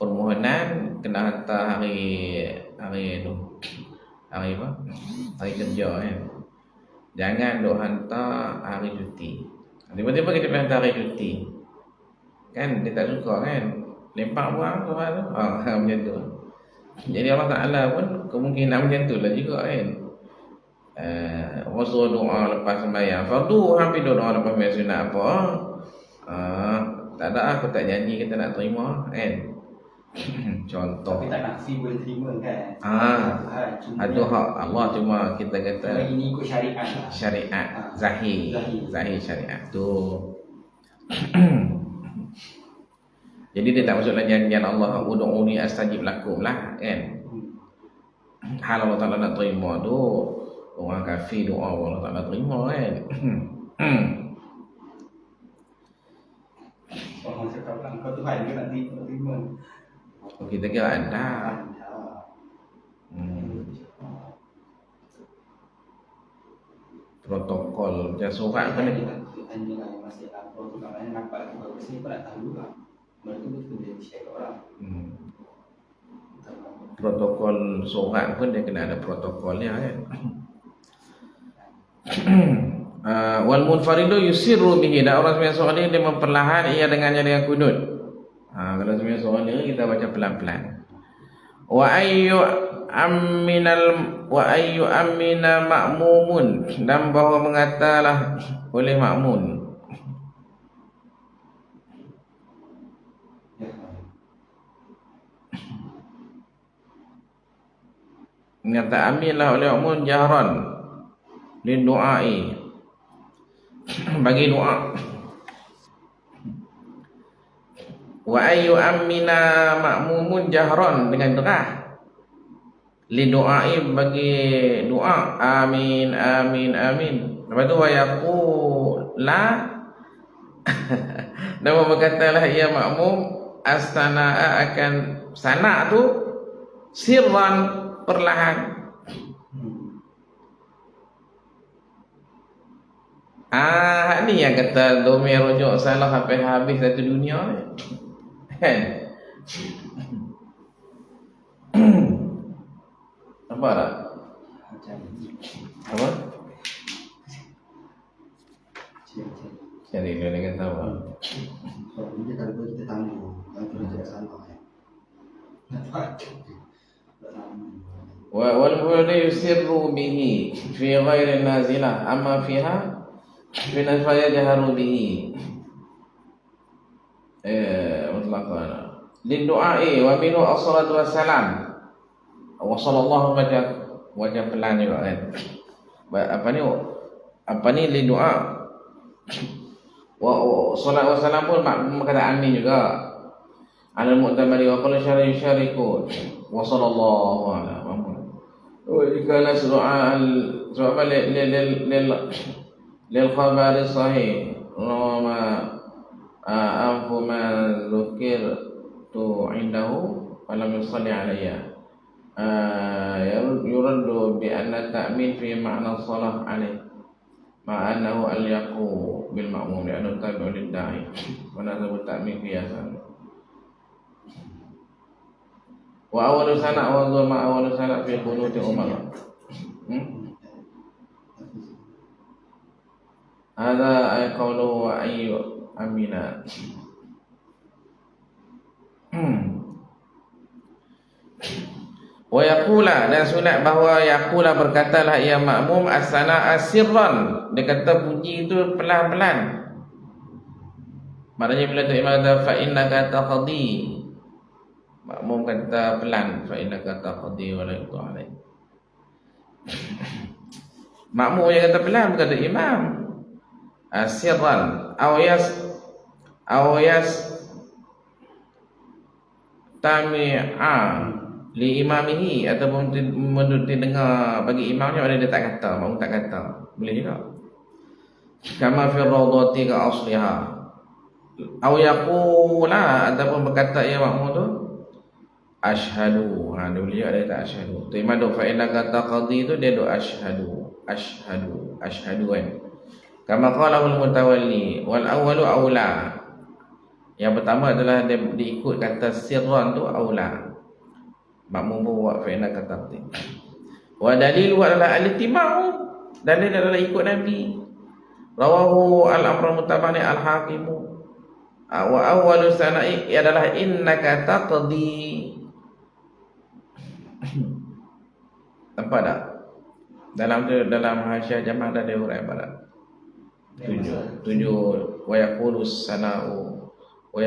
permohonan, kena hantar hari tu, hari apa? Hari kerja kan. Jangan duk hantar hari cuti. Tiba-tiba kita pergi hantar hari cuti, kan dia tak suka kan, lempak buang surat tu. Macam tu. Jadi Allah Ta'ala pun kemungkinan macam tu lah juga kan. Rasul doa lepas sembahyang fardu, hampir doa lepas sembahyang sunat apa. Tak ada, aku tak janji kita nak terima kan. Contoh. Tapi tak nafi boleh terima kan. Itu hak Allah, cuma kita kata ini ikut syariat lah. Syariat zahir syariat tu. Jadi dia tak masuk dalam janjian Allah ud'uni astajib lakum lah kan. Hal Allah Ta'ala nak terima tu, orang kafir doa Allah Ta'ala terima kan. Orang cakap engkau Tuhan ke nak terima. Kita kira ada protokol macam surat kan ni. Tanya lah yang masih lapor tu, kalau nampak aku bagus ni kau nak tahu lah. Mereka betul dia share kat orang. Protokol surat pun dia kena ada protokolnya kan. Wal munfaridu yusirru bihi, dan orang sembahyang solat dia memperlahan ia dengannya dengan kunut. Kalau sembahyang solat kita baca pelan-pelan. Wa ayyu amina ma'mumun, dan bahawa mengatalah oleh makmun. Mengata aminlah oleh makmun jahran lin du'ai, bagi doa. Wa ayyu amina ma'mumun jahran, dengan derah li du'ai, bagi doa amin amin amin. Lepas tu wa yaqula dan berkatalah ia makmum as-sana'a akan sana' tu sirran perlahan. Ni yang kata domir rujuk salah sampai habis satu dunia ni. Kan? Apa tak? Apa? Cari dia dengan apa? So, ini kalau kita tangguh, kalau kita tidak salah ya. Wal yusirru bihi fi ghairi nazilah amma fiha fi nafaya jaharu bihi mutlaqan lidu'ai wa minhu as-salatu wassalam wa sallallahu wajah pelan juga kan. Apa ni lidu'a wa salat wassalam pun kata amin juga ala mu'tamari wa qala syariku wa sallallahu alaihi wa sallam wa ikana su'al lil khabar sahih ma anfu ma dzukir tu indahu falam yusalli alayya yuraddu bi anna ta'min fi ma'na shalah alayh ma annahu al-yaqu bil ma'mum li'annahu tabi'un lid-da'i wa nadhabu ta'min qiyasan wa awwalu sana' wa dhulma awwalu sana' fi qunuti umar. Hadza ay qawluhu wa ayyu amina. Wa yaqula, dan sunat bahawa yaqula berkatalah ia makmum as-sana'a sirran. Dia kata puji itu pelan-pelan. Maknanya bila tu imam kata fa innaka taqdi, makmum kata pelan, fa innaka taqdi wa la yuqdi. Makmum yang kata pelan berkata imam sirran aw yas tami'a li imamihi, ataupun dengar bagi imamnya, ada dia tak kata, makmum tak kata, boleh juga. Kama fi rawdati ka asliha aw yaqula, ataupun berkata ia makmum tu asyhadu. Dia boleh juga dia tak asyhadu. Tu imam duk fa innaka taqdi tu dia duk asyhadu kan. Kama qala al-mutawalli wal awwalu aula. Yang pertama adalah dia diikut kata sirran tu aula. Makmum buat fa innaka taqdi. Wa dalil adalah al-ittima'u, dalil adalah ikut Nabi. Rawahu al-amr mutabani al-hakimu. Wa awwalu sana'i adalah innaka taqdi. Nampak tak? Dalam hasyiah jamaah ada huruf barat. Tujuh wa yaqulu sana'u wa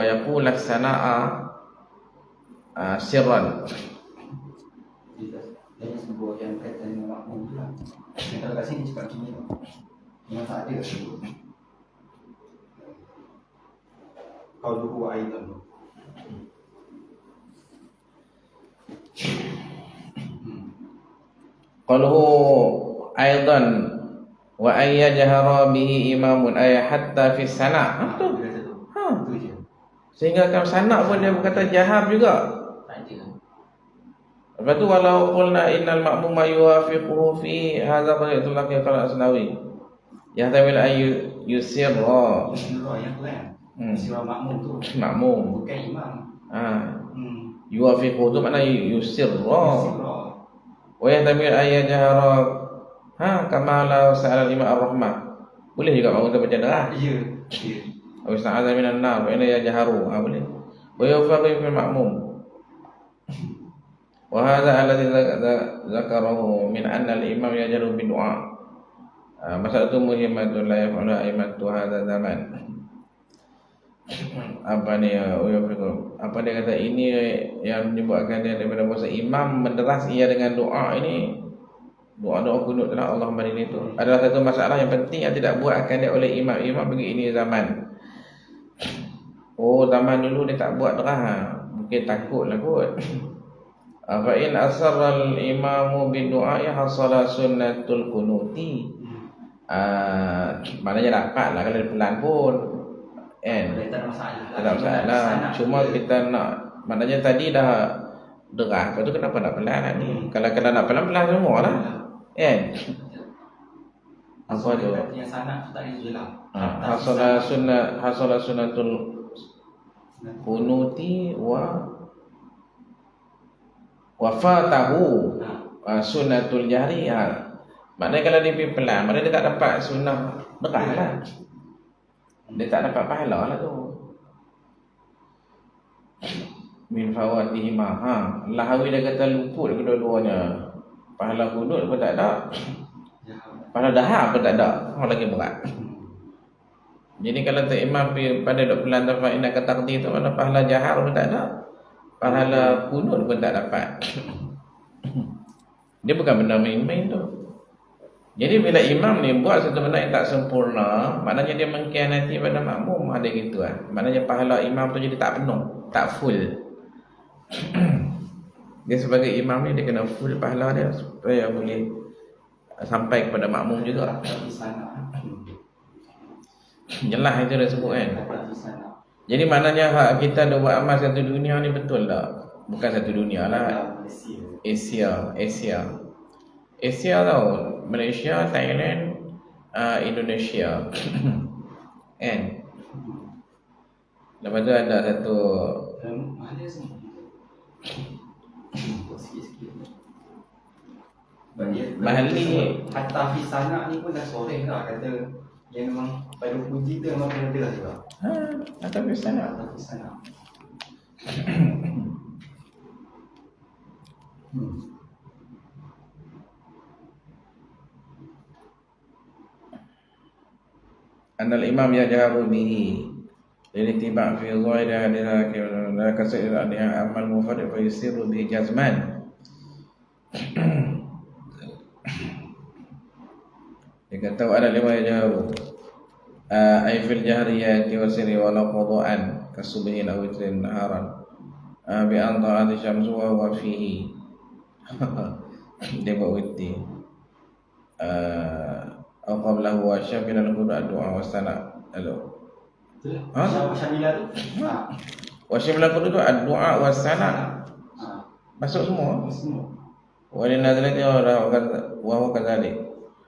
yaqulu as-sana'a sirran. Dia sebut yang kaitan dengan makmum tu lah. Yang kalau kat sini cakap macam ni tau. Memang tak ada sebut. Kau dulu aidan tu. Qaluhu aidan wa ayyajhara bihi imamun ay hatta fi sana'. Betul. Sehingga kan sana' pun dia berkata jahar juga. Lepas tu walau qulna innal ma'muma yuwafiquhu fi hadza qaitul laqi qala asnawi yahtamil ay yusirra. Yang lain. Sirra makmum tu. Makmum. Bukan imam. Yuwafiquhu tu makna yusirra. Wa yahtamil ay yajhara kama la sa'al al-imam ar-rahmah. Boleh juga makmum tu baca darah. Ya. Aw ista'adha minan nar fa inna yajharu. Boleh. Wa yuwafiqu fil ma'mum. Wa hadha alladhi dzakarahu min anna al-imam yajharu bi du'a. Masalatu muhimmatun la yaf'alu a'immatu hadha zaman. Apa dia kata ini yang menyebabkan dia daripada bahasa imam menderas ia dengan doa ini. Doa-doa kunut adalah Allahumma ini itu adalah satu masalah yang penting yang tidak buatkan dia oleh imam-imam bagi ini zaman. Zaman dulu dia tak buat derah, mungkin takutlah kot. Fa in asarra al-imamu bi du'a hasala sunnatul kunuti. Maknanya dapat lah kalau dia pelan pun, kan? Tak ada masalah. Tak ada masalah. Cuma kita nak, maknanya tadi dah derah, lepas tu kenapa nak pelan lah ni? Kalau nak pelan semua lah, kan? Apa tu? Yang sanad tu tak ada jelas. Hasalah sunnatul kunuti wafatahu sunnatul jari. Maknanya kalau dia pergi pelan, maknanya dia tak dapat sunnah derah lah, dia tak dapat pahala lah tu. Min fawatihima. Lahawi dia kata luput kedua-duanya. Pahala kunut pun tak ada, pahala dahar pun tak ada. Lagi berat. Jadi kalau tak imam pada duk pelan tafa inna katakti tu, mana pahala jahar pun tak ada, pahala kunut pun tak dapat. Dia bukan benda main-main tu. Jadi bila imam ni buat satu benda yang tak sempurna, maknanya dia mengkhianati pada makmum, ada gitu lah. Maknanya pahala imam tu jadi tak penuh, tak full. Dia sebagai imam ni dia kena full pahala dia supaya boleh sampai kepada makmum juga. Jelas itu dah sebut kan. Jadi maknanya kita ada buat amal satu dunia ni betul tak? Bukan satu dunia lah, Asia tau, Malaysia, Thailand, Indonesia. Kan? Lepas tu ada satu Mahali hatta fisana ni pun dah sore lah kata yang memang pada puji tu memang kena dengar juga. Atau fisana. Anal imam yajaru bihi lilittiba' fi dhahiri hadhihi la kasir adha amal mufarrid fa yusiru bihi jazman. Dia kata ada lima yajaru ay fil jahriyati wa sirri wa la qada'an kasubhi la witrin naharan bi an ta'ati syamsu wa huwa fihi. Dia buat witri atau qablahu wa syamila al-qur'an doa wasana. Halo. Syamila tu? Wa syamila al-qur'an doa wasana. Masuk semua. Wa linadzalati wa huwa kadzalik.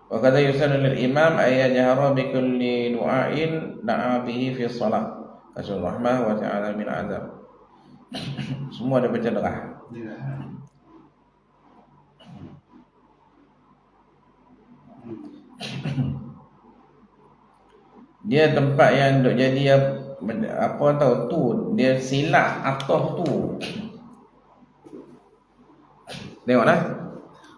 Wa kadza yusannu lil imam ay yajhara bi kulli du'ain da'a bihi fi shalah. Kasul rahmah wa ta'ala min azab. Semua ada baca derah. Dia tempat yang duk jadi apa tahu tu, dia silap atas tu. Tengoklah.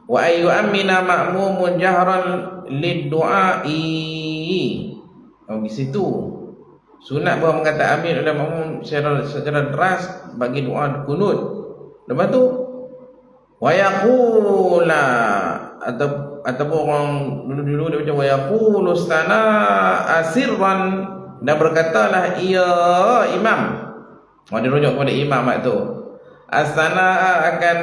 Wa ayyu amina ma'mumun jahran lid-du'a'i. Di situ. Sunat bahawa mengata amin oleh makmum secara deras bagi doa kunut. Lepas tu wa yaqula ataupun orang dulu dia macam wa yaqulu stana asirran, dan berkatalah ia imam. Dia rujuk kepada imam tu. Astana akan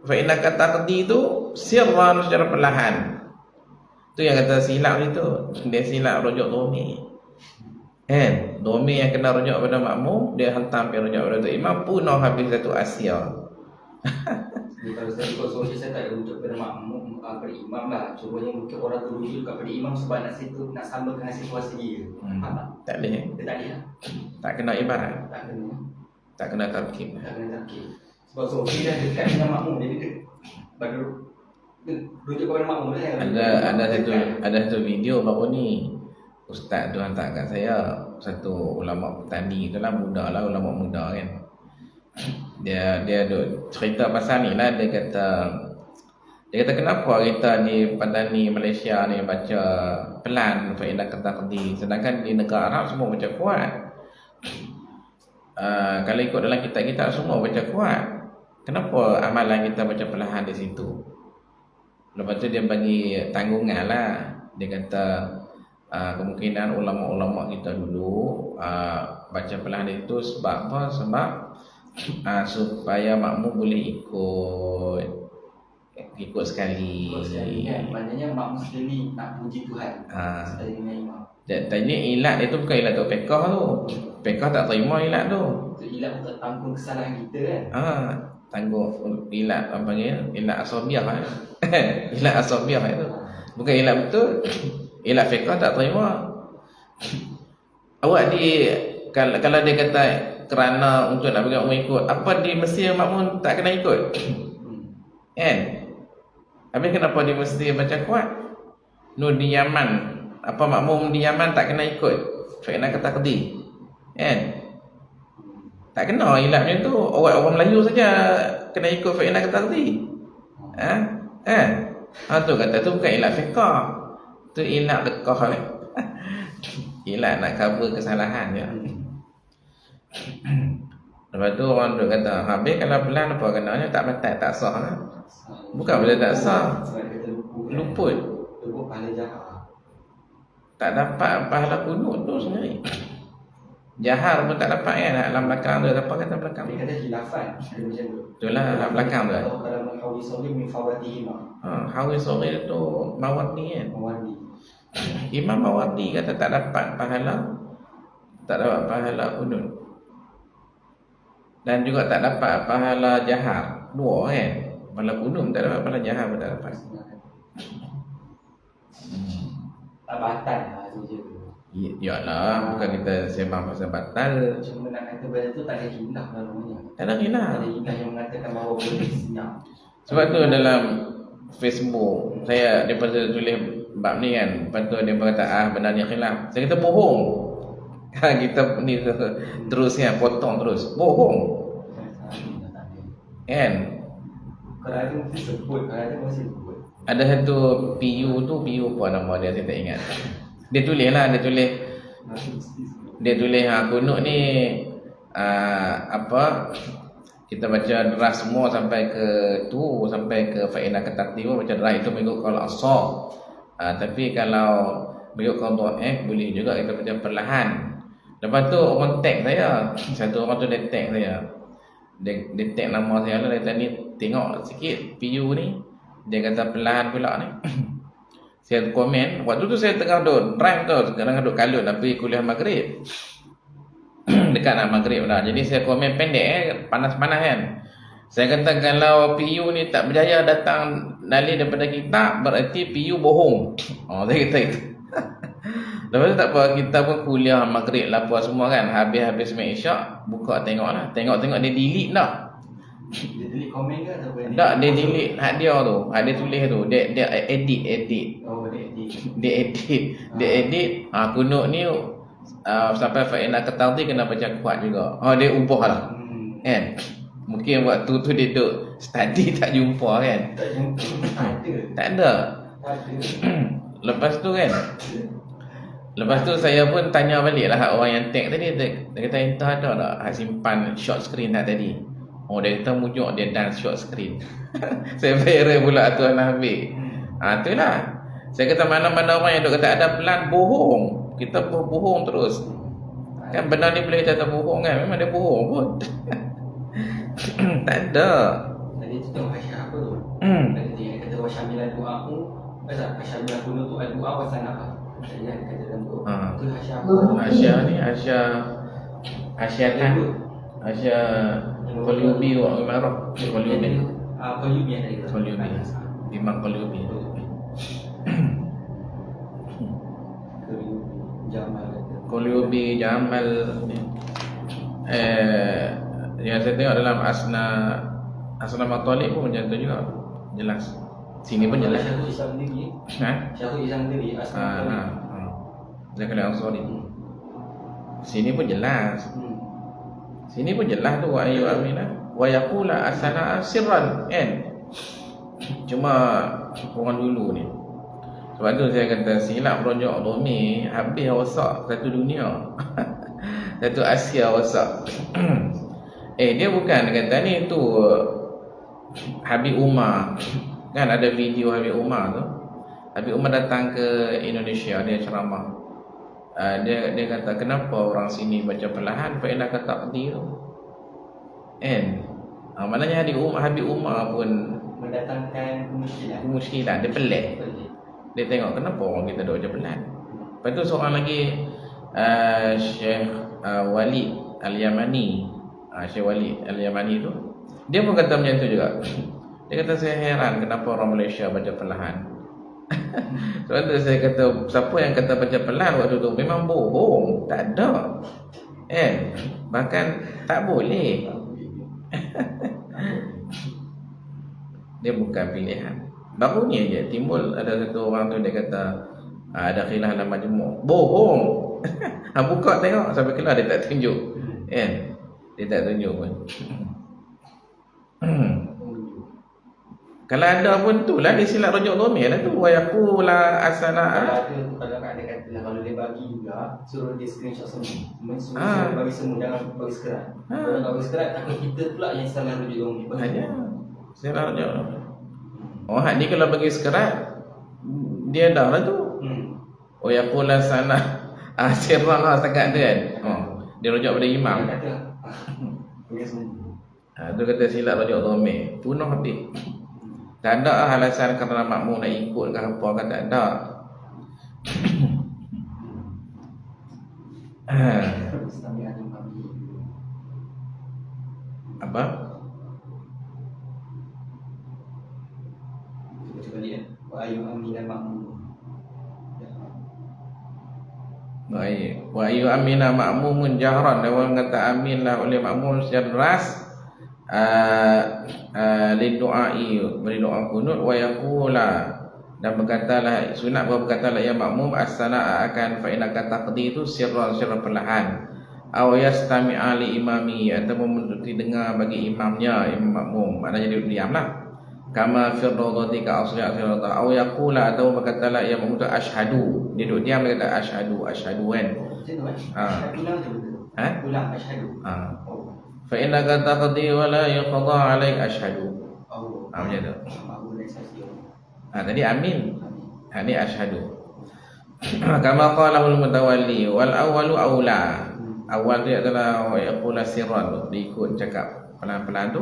fa innaka taqdi tu sirran, secara perlahan. Tu yang kata silap itu. Dia silap rujuk domi. Domi yang kena rujuk pada makmum, dia hantar pergi rujuk pada imam, punah habis satu Asia. Kalau saya ikut solusi, saya tak ada rujuk pada makmum, pada imam lah. Cumanya mungkin orang tu rujuk pada imam sebab nak sama dengan situasi dia. Tak boleh. Dia tak boleh lah. Tak kena ibarat. Tak kena tarkib. Sebab solusi dah dekat dengan makmum, jadi dia bagi rujuk kepada makmum lah. Ada satu video baru ni, ustaz tu hantar kat saya, satu ulama petani tu lah, muda lah, ulama muda kan. Dia duk cerita pasal ni lah. Dia kata kenapa kita di petani Malaysia ni baca pelan faedah taqdi, sedangkan di negara Arab semua baca kuat. Kalau ikut dalam kitab-kitab semua baca kuat, kenapa amalan kita baca perlahan di situ? Lepas tu dia bagi tanggungan lah. Dia kata kemungkinan ulama-ulama kita dulu baca perlahan itu sebab apa? Sebab supaya makmum boleh ikut, ikut sekali. Kan? Maknanya makmum sendiri nak puji Tuhan sekali dengan imam. Tanya ilat itu bukan ilat tu fiqh tu. Fiqh tak terima ilat tu. Itu ilat untuk tanggung kesalahan kita kan. Tanggung ilat apa panggil? Ilat asabiah kan. Ilat asabiah itu. Bukan ilat betul. Ilat fiqh tak terima. Awak kalau dia kata kerana untuk nak bagi makmum ikut, apa di Mesir makmum tak kena ikut? Kan? Habis kenapa dia mesti baca kuat? Nur di Yaman, apa makmum di Yaman tak kena ikut? Fa'ina kata qadi. Kan? Tak kena ilatnya tu orang Melayu saja kena ikut fa'ina kata qadi. Tu kata tu bukan ilat fiqh. Tu ilat fiqh. Ilat nak cover kesalahan je. Lepas tu orang duk kata, habis kalau pelan apa kenanya tak batal, tak sah lah. Bukan boleh tak sah. Luput. Pahala jahar. Tak dapat pahala kunut tu sendiri. Jahar pun tak dapat kan. Dalam belakang tu, apa kata belakang? Dia kata khilafan. Macam tu. Itulah dalam belakang tu. Kalau menghawi sore min fawatihima. Hawi sore tu Mawardi kan. Mawardi. Imam Mawardi kata tak dapat pahala. Tak dapat pahala kunut. Dan juga tak dapat pahala jahar. Dua kan. Pahala kunut tak dapat, pahala jahar pun tak dapat. Tak batal lah tu je. Yalah, bukan kita sembang pasal batal. Cuma nak kata benda tu tak ada khilaf lah namanya. Tak ada khilaf. Tak ada khilaf yang mengatakan bahawa boleh senyap. Sebab tu dalam Facebook saya daripada tulis bab ni kan, lepas tu dia berkata benda ni khilaf. Saya kata bohong. Kita ni terus kan, potong terus. Bohong. Kan? Kalau ada mesti sebut, kalau ada mesti sebut. Ada satu PU tu, PU apa nama dia saya tak ingat. Dia tulis lah, dia tulis kunut ni apa, kita baca deras semua sampai ke tu, sampai ke fa'inah ketaktiwa, baca deras itu mengikut kalau asal. Tapi kalau mengikut kalau boleh juga kita baca perlahan. Lepas tu orang tag saya, satu orang tu dia tag saya, dia tag nama saya lah, dia kata ni tengok sikit PU ni, dia kata perlahan pula ni. Saya komen, waktu tu saya tengah duduk drive tu, sekarang duduk kalut tapi kuliah maghrib. Dekat nak maghrib lah. Jadi saya komen pendek panas-panas kan. Saya kata kalau PU ni tak berjaya datang dalil daripada kitab, berarti PU bohong. Saya kata itu. Lepas tu tak apa, kita pun kuliah maghrib lah apa semua kan. Habis-habis sembahyang isyak, buka tengok lah. Tengok-tengok dia delete dah. Dia delete komen ke atau apa? Tak, dia delete hak dia tu. Dia tulis tu. Dia edit. Oh, dia edit. Dia edit. Kunut ni sampai fa'inah ketarti kena baca kuat juga. Dia ubah lah. Kan? Mungkin waktu tu dia duduk study tak jumpa kan. Tak jumpa. Tak ada. Lepas tu kan, lepas tu saya pun tanya balik lah orang yang tag tadi. Dia kata entah ada tak hak simpan short screen tak tadi. Dia kata mujuk dia dance short screen. Saya viral pula tu anak ambil. Itulah. Saya kata mana-mana orang yang duk kata ada pelan, bohong. Kita bohong terus. Kan benda ni boleh kata bohong kan. Memang dia bohong pun. Tak ada. Tadi tu tengok Aisyah apa tu? Tadi dia kata wasyamilan du'a'u. Wasyamilan kuno tu al-du'a wasana'ah. Dia kata dalam tu. Tu Aisyah apa? Aisyah ni, Aisyah kan. Aisyah Qalyubi wa Imarah. Qalyubi. Qalyubi yang tadi. Qalyubi. Imam Qalyubi. Qalyubi Jamal. Yang saya tengok dalam Asna Matalib pun macam tu juga. Jelas. Sini pun jelas. Syahrul Islam sendiri. Syahrul Islam sendiri Asna. Zakal Ansari. Sini pun jelas. Sini pun jelas tu wa ayu aminah wa yaqula asana sirran kan. Cuma orang dulu ni. Sebab tu saya kata silap merujuk Rumi habis rosak satu dunia. Satu Asia rosak. Dia bukan kata ni tu Habib Umar. Kan ada video Habib Umar tu. Habib Umar datang ke Indonesia, dia ceramah. Dia kata kenapa orang sini baca perlahan fa'inah kata taqdir tu. Maknanya Habib Umar pun mendatangkan kemusykilan. Kemusykilan, dia pelik. Dia tengok kenapa orang kita duk baca pelan. Lepas tu seorang lagi Syekh Walid Al-Yamani, Syekh Walid Al-Yamani tu, dia pun kata macam tu juga. Dia kata saya heran kenapa orang Malaysia baca perlahan. Sebab tu saya kata, siapa yang kata baca pelan waktu tu memang bohong, tak ada. Bahkan tak boleh. Dia bukan pilihan. Baru ni aja timbul ada satu orang tu, dia kata ada khilaf dalam majmu'. Bohong. Buka tengok sampai keluar dia tak tunjuk. Dia tak tunjuk pun. Kalau ada pun tu lah, dia silap rujuk dhamir lah tu. Wa yaqula asana. Kalau ada kata lah, kalau dia bagi juga, suruh dia screenshot semua. Suruh bagi semua, jangan bagi sekerat. Kalau bagi sekerat, takut kita pula yang salah rujuk dhamir. Hanya silap rujuk dhamir. Oh, ni kalau bagi sekerat, dia dah lah tu. Wa yaqula asana. Sirran lah setakat tu kan. Dia rujuk pada imam. Tu kata silap rujuk dhamir. Punuh habis. Tak ada alasan kerana makmum nak ikut ke apa kan, tak ada. Apa? Cuba lihat. Wa ayu aminal makmum. Baik. Wa ayu amina makmumun jahran. Dan orang kata amin lah oleh makmum secara deras. Lidu'ai, beri doa kunut. Wa yaqula, dan berkatalah, sunat berkatalah ya makmum as-sana'a akan fa'inaka taqdi itu sirran perlahan. Aw yastami'a li imami, atau menuruti dengar bagi imamnya, imam makmum. Maknanya dia diamlah. Kama fir rawdati ka asli' rawdah. Aw yaqula, atau berkatalah ya makmum tu asyhadu. Dia duduk diam, dia kata asyhadu kan. Ulang asyhadu. Fa innaka taqdi wa la yuqda 'alaik asyhadu. Macam tu. Tadi amin. Ni asyhadu. Kama qala al-mutawalli wal awwalu aula. Awal tu adalah wa yaqula sirran, diikut cakap pelan-pelan tu,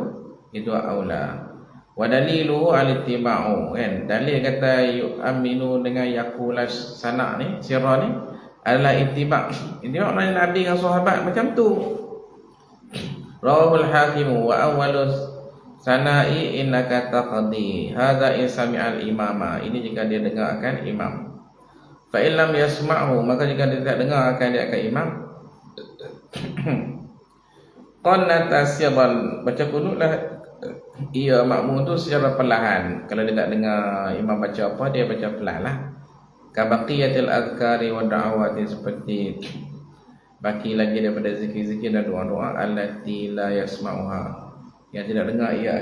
itu aula. Wa dalilu al-ittiba'u, kan. Dalil kata yu'minu dengan yaqula sana ni, sirran ni adalah ittiba'. Ittiba' maknanya Nabi dengan sahabat macam tu. Rawahul hakimu wa awwalus sana'i innaka taqdi. Hadza in sami'al imama. Ini jika dia dengarkan imam. Fa illam yasma'hu, maka jika dia tak dengarkan dia akan imam. Qannata sirran, baca kunutlah ia makmum tu secara perlahan. Kalau dia tak dengar imam baca apa, dia baca pelan lah. Kabaqiyatil azkari wa da'awati, seperti baki lagi daripada zikir-zikir dan doa-doa allati la yasma'uha, yang tidak dengar ia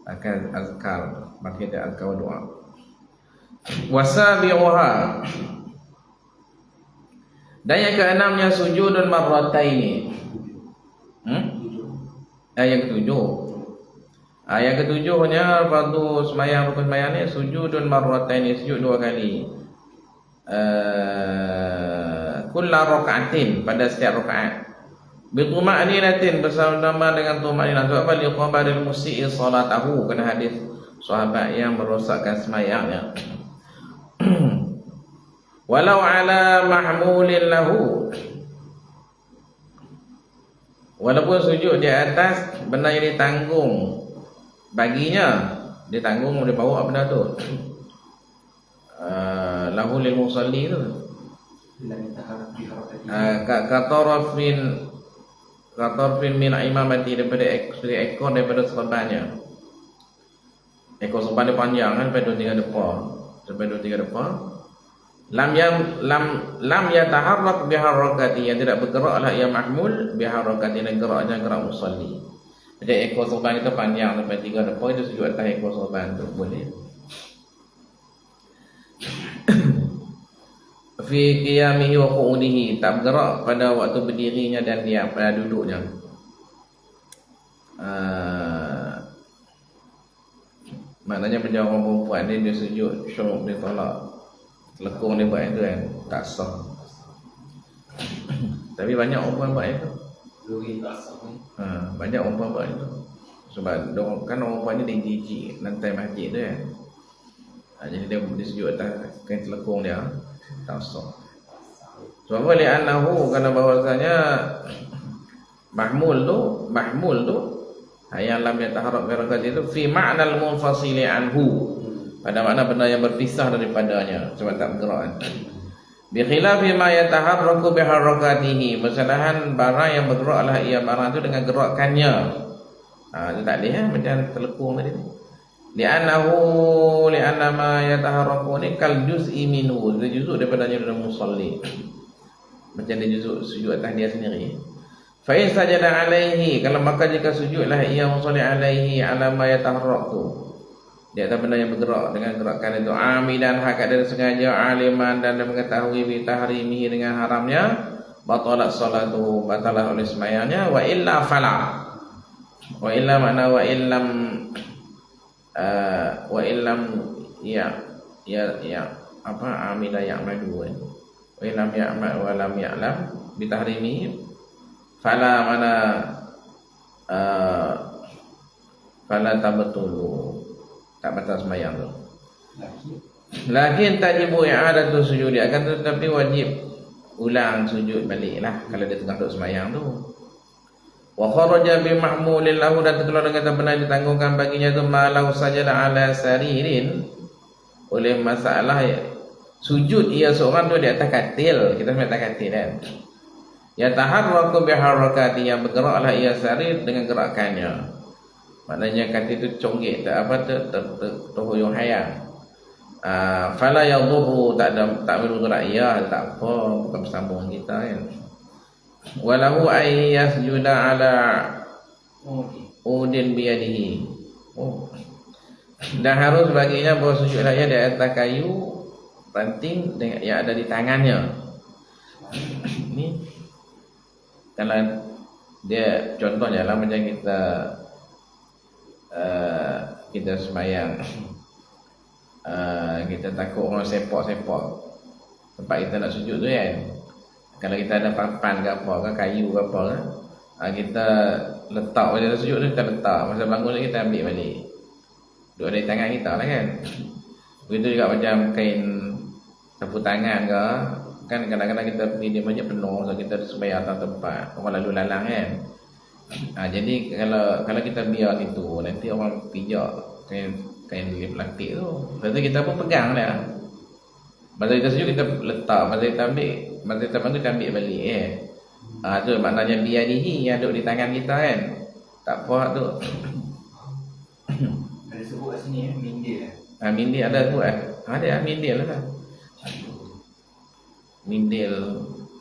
akan azkar, baki dia azkar doa. Wasabi'uha, dan yang keenamnya sujudun marrataini. Yang ketujuh. Yang ketujuhnya fardu sembahyang, rukun sembahyang ni sujudun marrataini, sujud dua kali. Kulla raka'atin, pada setiap rakaat. Bi tuma'ninatin, bersama dengan tuma'ninah. Sebab apa? Li khabaril musii salatahu, kena hadis sahabat yang merosakkan sembahyangnya. Walau ala mahmulin lahu, walaupun sujud di atas benda yang ditanggung baginya, ditanggung, dia bawa benda tu. Lahu lil musalli tu. Katorfin min imamati, daripada ekor daripada serbannya. Ekor serban dia panjang kan, sampai 2-3 depa. Sampai 2-3 depa. Lam yataharrak biharakati, yang tidak bergeraklah ia mahmul biharakati, dan geraknya gerak musalli. Jadi ekor serban itu panjang sampai 3 depa, itu sujud atas ekor serban tu boleh. Fi qiyamihi wa qu'udihi, tak bergerak pada waktu berdirinya dan diam, pada duduknya. Maknanya macam orang perempuan dia sujud, syuruk dia tolak, lekung dia buat itu kan, tak sah. Tapi banyak orang buat itu. Banyak orang buat itu. Sebab kan orang perempuan ni dia jijik lantai masjid tu kan. Jadi dia sujud atas kain telekung dia, tak sah. Sebab apa? Li'annahu, kerana bahawasanya mahmul tu yang lam yataharrak bi rakati itu fi ma'nal munfasili anhu, pada makna benda yang berpisah daripadanya sebab tak bergerak kan. Bi khilafi ma yataharraku bi harakatihi, bersalahan barang yang bergeraklah ia barang itu dengan gerakannya. Itu tak boleh macam telekung tadi. Li'anna ma yataharraku ni kal juz'i minhu, dia juzuk daripadanya dalam musalli. Macam dia juzuk sujud atas dia sendiri. Fa in sajada alaihi, kalau maka jika sujudlah ia musalli alaihi ala ma yataharrak tu, dia atas benda yang bergerak dengan gerakan itu, amidan hakat dan sengaja, aliman dan mengetahui bi tahrimihi dengan haramnya, batalat salatu, batalah oleh sembahyangnya. Wa illa fala, wa illa makna wa illam ya apa amila ya'madu, wa illam ya'mal wa lam ya'lam bi tahrimihi fala mana fala tabtulu, tak batal sembahyang tu. Lakin tajibu i'adatu sujudi, akan tetapi wajib ulang sujud baliklah kalau dia tengah duduk sembahyang tu. Wa kharaja bi mahmulin lahu, dan terkeluar dengan benar ditanggungkan baginya itu malau sajada ala saririn, oleh masalah sujud ia seorang tu di atas katil. Kita semua atas katil kan. Ya taharraku bi harakati, yang bergeraklah ia sarir dengan gerakannya. Maknanya katil itu conggit, tak apa terhuyung hayang. Fala yadhurru, tak bermudarat ia, tak apa, bukan bersambung kita kan. Walahu ay yasjuda ala udin biyadihi, dan harus baginya bahawa sujudlah ia di atas kayu ranting yang ada di tangannya. Ini kalau dia contohnya lah macam kita sembahyang, kita takut orang sepak-sepak tempat kita nak sujud tu kan. Kalau kita ada papan ke apa ke, kayu ke apa ke, kita letak pada sujud tu, kita letak masa bangun tu kita ambil balik, duduk dari tangan kita lah kan. Begitu juga macam kain sapu tangan ke kan, kadang-kadang kita pergi di masjid penuh, so kita sembahyang atas tempat, orang lalu lalang kan. Jadi kalau kita biar situ, nanti orang pijak kain lip plastik tu, lepas tu kita pun pegang dah. Masa kita sujud kita letak, masa kita bangun kita ambil balik tu maknanya biyadihi, yang duduk di tangan kita kan. Tak apa tu. Ada sebut kat sini mindil. Mindil ada tu ada mindil lah. Mindil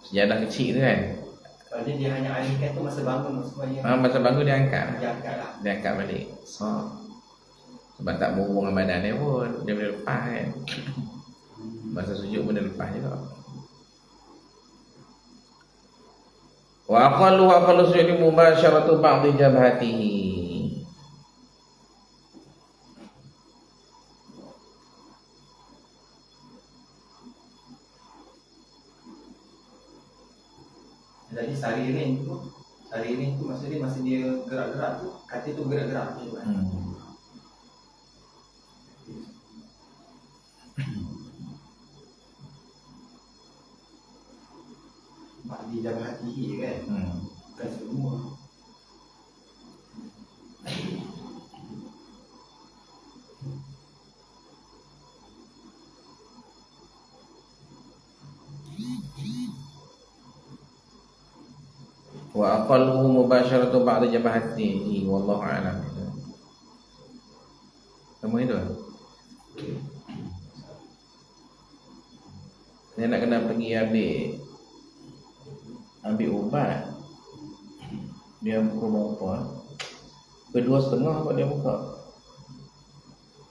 sejadah kecil tu kan. Kalau dia hanya alihkan tu masa bangun sembahyang. Masa bangun dia angkat. Dia angkat balik. So sebab tak berhubung dengan badan dia pun, dia boleh lepas kan. Masa sujud pun dia lepas juga. Wa aqallu sujudi mubasyaratu ba'dhi jabhatihi. Jadi saririn tu maksudnya masa dia gerak-gerak tu, kaki tu gerak-gerak je kan. Di dalam hati kan. Bukan semua. Wa aqalluhu mubasyaratu ba'da jabhatihi, wallahu a'lam. Kamu itu? Saya nak kena pergi ambil ubat. Dia pukul berapa? Pukul 2:30 kot dia buka.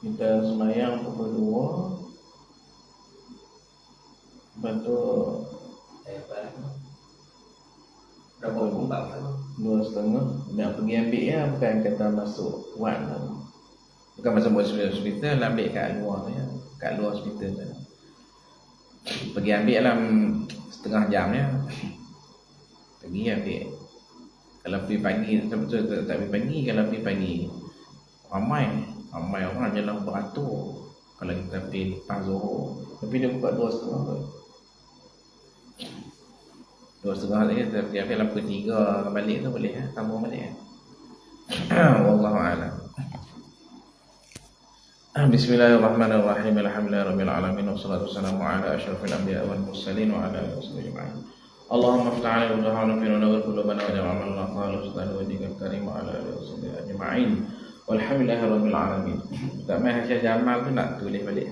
Kita sembahyang pukul 2. Lepas tu berapa ubat kan? 2:30 nak pergi ambil ya, bukan kata masuk wad lah. Bukan masuk hospital, ambil kat luar ya, kat luar hospital tu. Pergi ambil dalam setengah jam ya. Pergi ambil. Kalau pergi pagi, betul tak pergi pagi. Kalau pergi pagi, ramai orang jalan beratur. Kalau kita pergi lepas Zuhur, tapi dia buka 2.30 tu. 2.30 lagi kita pergi ambil lampu 3 balik tu boleh tambah balik wallahu a'lam. Bismillahirrahmanirrahim. Alhamdulillahirabbil alamin wassalatu wassalamu ala asyrafil anbiya'i wal mursalin wa ala alihi wasallam ajma'in. Allahumma iftah 'alaina wa nufir wa nawwir qulubana wa ja'al 'amalana khalisan wajhikal karim wa ala alihi wasallam ajma'in. Walhamdulillahirabbil alamin. Tak mai Hasyah Jamal tu nak tulis balik.